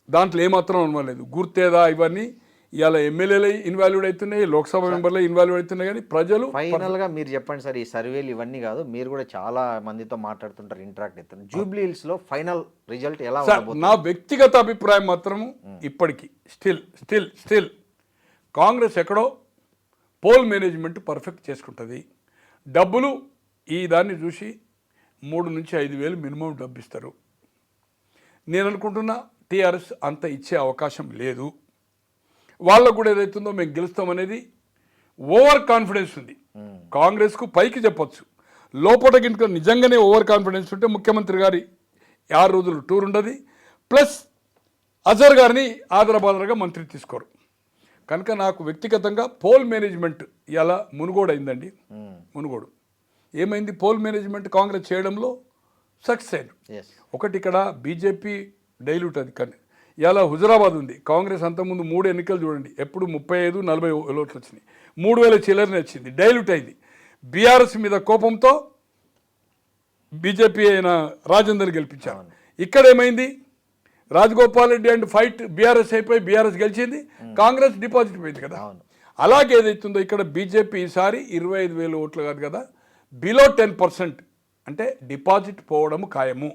దాంట్లో ఏమాత్రం అనుమానం. గుర్తేదా ఇవన్నీ ఇవాళ ఎమ్మెల్యేలు ఇన్వాల్వ్డ్ అవుతున్నాయి, లోక్సభ మెంబర్లు ఇన్వాల్వ్ అవుతున్నాయి, కానీ ప్రజలు ఫైనల్గా మీరు చెప్పండి సార్. ఈ సర్వేలు ఇవన్నీ కాదు, మీరు కూడా చాలా మందితో మాట్లాడుతుంటారు, ఇంటరాక్ట్ అవుతున్నారు. జూబ్లీ హిల్స్లో ఫైనల్ రిజల్ట్ ఎలా ఉండబోతుంది? నా వ్యక్తిగత అభిప్రాయం మాత్రము ఇప్పటికీ స్టిల్ కాంగ్రెస్ ఎక్కడో పోల్ మేనేజ్మెంట్ పర్ఫెక్ట్ చేసుకుంటుంది. డబ్బులు ఈ దాన్ని చూసి 3 నుంచి 5 వేలు మినిమం డబ్బు ఇస్తారు. నేను అనుకుంటున్నా టీఆర్ఎస్ అంత ఇచ్చే అవకాశం లేదు. వాళ్ళకు కూడా ఏదైతుందో మేము గెలుస్తామనేది ఓవర్ కాన్ఫిడెన్స్ ఉంది. కాంగ్రెస్కు పైకి చెప్పొచ్చు, లోపల గిట్ల నిజంగానే ఓవర్ కాన్ఫిడెన్స్ ఉంటే ముఖ్యమంత్రి గారి 6 రోజులు టూర్ ఉండదు. ప్లస్ అజర్ గారిని ఆదరబాదరగా మంత్రి తీసుకోరు. కనుక నాకు వ్యక్తిగతంగా పోల్ మేనేజ్మెంట్ ఇలా మునుగోడు అయిందండి. మునుగోడు ఏమైంది? పోల్ మేనేజ్మెంట్ కాంగ్రెస్ చేయడంలో సక్సెస్ అయింది. ఒకటి ఇక్కడ బీజేపీ డైల్యూట్ అది. కానీ ఇలా హుజరాబాద్ ఉంది. కాంగ్రెస్ అంతకుముందు 3 ఎన్నికలు చూడండి, ఎప్పుడు 35-40 ఓట్లు వచ్చినాయి. 3000 చిల్లరనే వచ్చింది, డైల్యూట్ అయింది. బీఆర్ఎస్ మీద కోపంతో బీజేపీ అయిన రాజేందర్ గెలిపించారు. ఇక్కడ ఏమైంది? Rajagopal Reddy and fight BRS అయిపోయి బీఆర్ఎస్ గెలిచింది, కాంగ్రెస్ డిపాజిట్ పోయింది కదా. అలాగే ఏదైతుందో ఇక్కడ బీజేపీ ఈసారి 25,000 ఓట్లు కాదు కదా, బిలో 10% అంటే డిపాజిట్ పోవడం ఖాయము.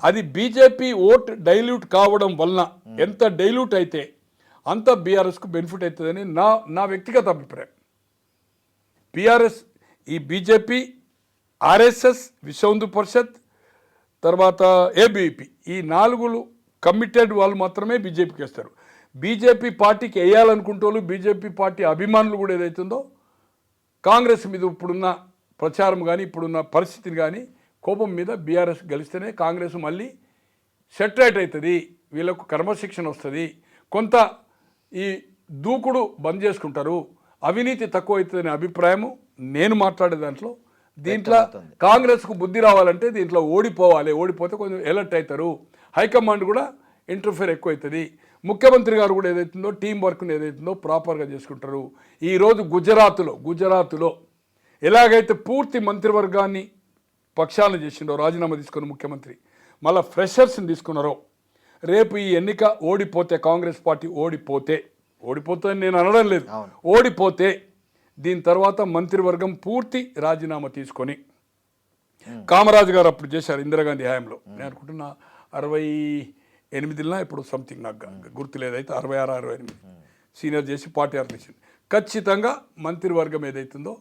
అది బీజేపీ ఓట్ డైల్యూట్ కావడం వలన ఎంత డైల్యూట్ అయితే అంత బీఆర్ఎస్కు బెనిఫిట్ అవుతుందని నా వ్యక్తిగత అభిప్రాయం. బీఆర్ఎస్ ఈ బీజేపీ, ఆర్ఎస్ఎస్, విశ్వ హిందూ పరిషత్, తర్వాత ఏబీపీ, ఈ 4 కమిటెడ్ వాళ్ళు మాత్రమే బీజేపీకి వేస్తారు. బీజేపీ పార్టీకి వేయాలనుకుంటోళ్ళు, బీజేపీ పార్టీ అభిమానులు కూడా ఏదైతుందో కాంగ్రెస్ మీద ఇప్పుడున్న ప్రచారం కానీ ఇప్పుడున్న పరిస్థితిని కానీ కోపం మీద బీఆర్ఎస్ గెలిస్తేనే కాంగ్రెస్ మళ్ళీ సెటరేట్ అవుతుంది, వీళ్ళకు క్రమశిక్షణ వస్తుంది, కొంత ఈ దూకుడు బంద్ చేసుకుంటారు, అవినీతి తక్కువ అవుతుందనే అభిప్రాయము నేను మాట్లాడే దాంట్లో. దీంట్లో కాంగ్రెస్కు బుద్ధి రావాలంటే దీంట్లో ఓడిపోవాలి, ఓడిపోతే కొంచెం ఎలర్ట్ అవుతారు, హైకమాండ్ కూడా ఇంటర్ఫేర్ ఎక్కువ అవుతుంది, ముఖ్యమంత్రి గారు కూడా ఏదైతుందో టీం వర్క్ని ఏదైతుందో ప్రాపర్గా చేసుకుంటారు. ఈరోజు గుజరాత్లో ఎలాగైతే పూర్తి మంత్రివర్గాన్ని పక్షాలను చేసిండో రాజీనామా తీసుకున్న ముఖ్యమంత్రి, మళ్ళీ ఫ్రెషర్స్ని తీసుకున్నారో, రేపు ఈ ఎన్నిక ఓడిపోతే కాంగ్రెస్ పార్టీ ఓడిపోతుందని నేను అనడం లేదు, ఓడిపోతే దీని తర్వాత మంత్రివర్గం పూర్తి రాజీనామా తీసుకొని, కామరాజు గారు అప్పుడు చేశారు ఇందిరాగాంధీ హయాంలో, నేను అనుకుంటున్నా 68 ఇప్పుడు సంథింగ్ నాకు గుర్తు లేదైతే 66-68 సీనియర్ చేసి పార్టీ ఆర్గనైజేషన్. ఖచ్చితంగా మంత్రివర్గం ఏదైతుందో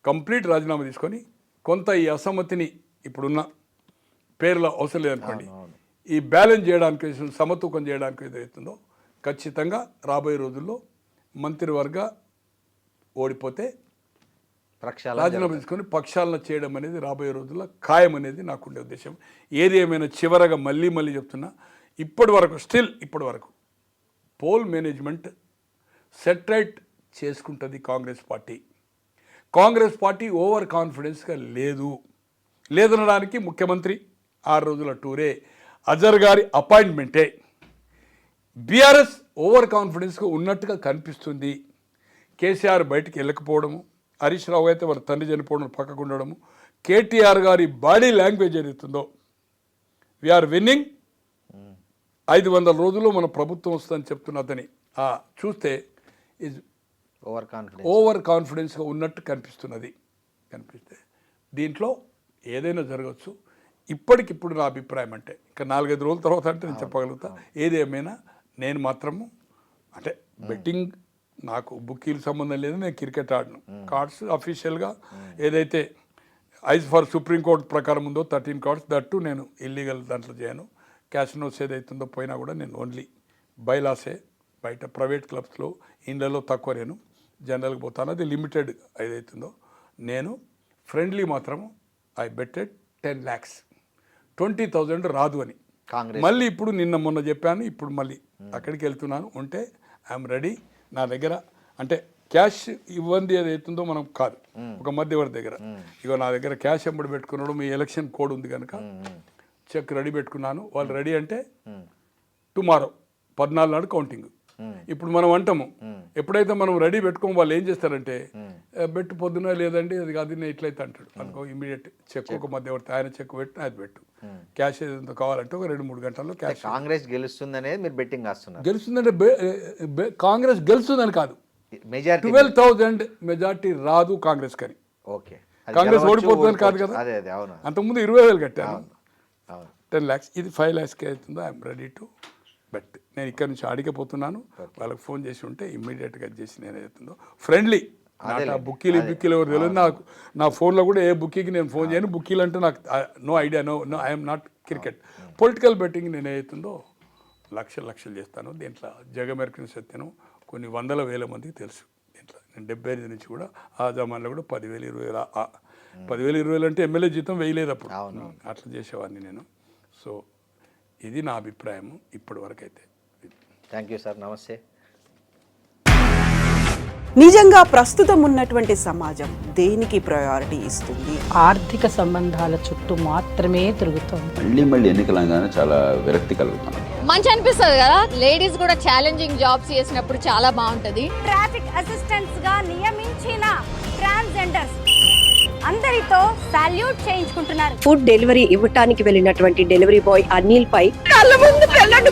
కంప్లీట్ రాజీనామా తీసుకొని కొంత ఈ అసమ్మతిని ఇప్పుడున్న పేర్ల అవసరం లేదనుకోండి, ఈ బ్యాలెన్స్ చేయడానికి, సమతూకం చేయడానికి ఏదైతుందో ఖచ్చితంగా రాబోయే రోజుల్లో మంత్రివర్గ ఓడిపోతే రాజీనామా తీసుకొని పక్షాలను చేయడం అనేది రాబోయే రోజుల్లో ఖాయం అనేది నాకుండే ఉద్దేశం. ఏది ఏమైనా చివరగా మళ్ళీ చెప్తున్నా, ఇప్పటి వరకు పోల్ మేనేజ్మెంట్ సెటరైట్ చేసుకుంటుంది కాంగ్రెస్ పార్టీ ఓవర్ కాన్ఫిడెన్స్గా లేదనడానికి ముఖ్యమంత్రి 6 రోజుల టూరే, అజర్ గారి అపాయింట్మెంటే. బీఆర్ఎస్ ఓవర్ కాన్ఫిడెన్స్గా ఉన్నట్టుగా కనిపిస్తుంది. కేసీఆర్ బయటికి వెళ్ళకపోవడము, హరీష్ రావు అయితే వాళ్ళ తండ్రి చనిపోవడం పక్కకు ఉండడము, కేటీఆర్ గారి బాడీ లాంగ్వేజ్ ఏదైతుందో వీఆర్ విన్నింగ్ 500 రోజుల్లో మన ప్రభుత్వం వస్తుందని చెప్తున్నదని చూస్తే ఈజ్ ఓవర్ కాన్ఫిడెన్స్గా ఉన్నట్టు కనిపిస్తే దీంట్లో ఏదైనా జరగచ్చు. ఇప్పటికిప్పుడు నా అభిప్రాయం అంటే ఇంకా 4-5 రోజుల తర్వాత అంటే నేను చెప్పగలుగుతా. ఏదేమైనా నేను మాత్రము అంటే బెట్టింగ్ నాకు బుక్కీలు సంబంధం లేదు, నేను క్రికెట్ ఆడను. కార్డ్స్ అఫీషియల్గా ఏదైతే ఐజ్ ఫర్ సుప్రీంకోర్టు ప్రకారం ఉందో 13 కార్డ్స్ దట్టు నేను ఇల్లీగల్ దాంట్లో చేయను. క్యాసినోస్ ఏదైతుందో పోయినా కూడా నేను ఓన్లీ బైలాసే, బయట ప్రైవేట్ క్లబ్స్లో ఇండ్లలో తక్కువ నేను జనరల్గా పోతాను. అది లిమిటెడ్ ఏదైతుందో. నేను ఫ్రెండ్లీ మాత్రం ఐ బెట్టెడ్ 10 lakhs 20,000 రాదు అని. మళ్ళీ ఇప్పుడు నిన్న మొన్న చెప్పాను, ఇప్పుడు మళ్ళీ అక్కడికి వెళ్తున్నాను. ఉంటే ఐఎమ్ రెడీ. నా దగ్గర అంటే క్యాష్ ఇవ్వండి ఏదైతుందో మనం కాదు, ఒక మధ్యవర్తి దగ్గర ఇగో నా దగ్గర క్యాష్ ఎంబడి పెట్టుకున్నాడు, మీ ఎలక్షన్ కోడ్ ఉంది కనుక చెక్ రెడీ పెట్టుకున్నాను. వాళ్ళు రెడీ అంటే టుమారో 14 నాడు కౌంటింగ్. ఇప్పుడు మనం అంటాము, ఎప్పుడైతే మనం రెడీ పెట్టుకోము వాళ్ళు ఏం చేస్తారంటే బెట్టు పొద్దున లేదండి అది కాదు నేను ఇట్లయితే అంటాడు అనుకో, ఇమీడియట్ చెక్ ఒక మధ్యవర్తి ఆయన చెక్ పెట్టు అది పెట్టు, క్యాష్ ఏదో కావాలంటే ఒక 2-3 గంటల్లో క్యాష్. కాంగ్రెస్ గెలుస్తుందనేది మీరు బెట్టింగ్ వేస్తున్నారు. గెలుస్తుందంటే కాంగ్రెస్ గెలుస్తుందని కాదు, 12,000 మెజార్టీ రాదు కాంగ్రెస్ కని. ఓకే, కాంగ్రెస్ ఓడిపోతుందని కాదు కదా. అంతకుముందు 20,000 కట్టాను, 10 lakhs. ఇది 5 lakhsకి అవుతుందో ఐఎమ్ రెడీ టు బెట్. నేను ఇక్కడ నుంచి అడిగిపోతున్నాను. వాళ్ళకి ఫోన్ చేసి ఉంటే ఇమ్మీడియట్గా చేసి నేను అవుతుందో ఫ్రెండ్లీ. నాకు బుక్కీలు ఎవరు తెలియదు. నాకు నా ఫోన్లో కూడా ఏ బుక్కీకి నేను ఫోన్ చేయను. బుక్కీలు అంటే నాకు no idea, no I'm not cricket. Political betting నేను ఏదైతుందో లక్షలు చేస్తాను. దీంట్లో జగమెరికన్ సత్యను కొన్ని 100,000 మందికి తెలుసు. దీంట్లో నేను 75 నుంచి కూడా ఆ జమాన్లో కూడా 10,000 20,000 10,000 అంటే ఎమ్మెల్యే జీతం వేయలేదు అప్పుడు, అట్లా చేసేవాడిని నేను. సో ఇది నా అభిప్రాయం ఇప్పటి వరకు అయితే. థ్యాంక్ యూ సార్, నమస్తే. నిజంగా ప్రస్తుతం ఉన్నటువంటి సమాజం దేనికి ప్రయారిటీ ఇస్తుంది? ఆర్థిక సంబంధాల చుట్టూ మాత్రమే తిరుగుతుంది. మళ్ళీ ఎన్నికలంగానే చాలా విరక్తి కలుగుతాను. మంచి అనిపిస్తుంది కదా, లేడీస్ కూడా ఛాలెంజింగ్ జాబ్స్ చేసినప్పుడు చాలా బాగుంటది. ట్రాఫిక్ అసిస్టెంట్స్ గా నియమించిన ట్రాన్స్జెండర్స్ అందరితో సాల్యూట్ చేయించుకుంటున్నారు. ఫుడ్ డెలివరీ ఇవ్వటానికి వెళ్ళినటువంటి డెలివరీ బాయ్ అనిల్ పై కళ్ళ ముందు పెళ్ళండి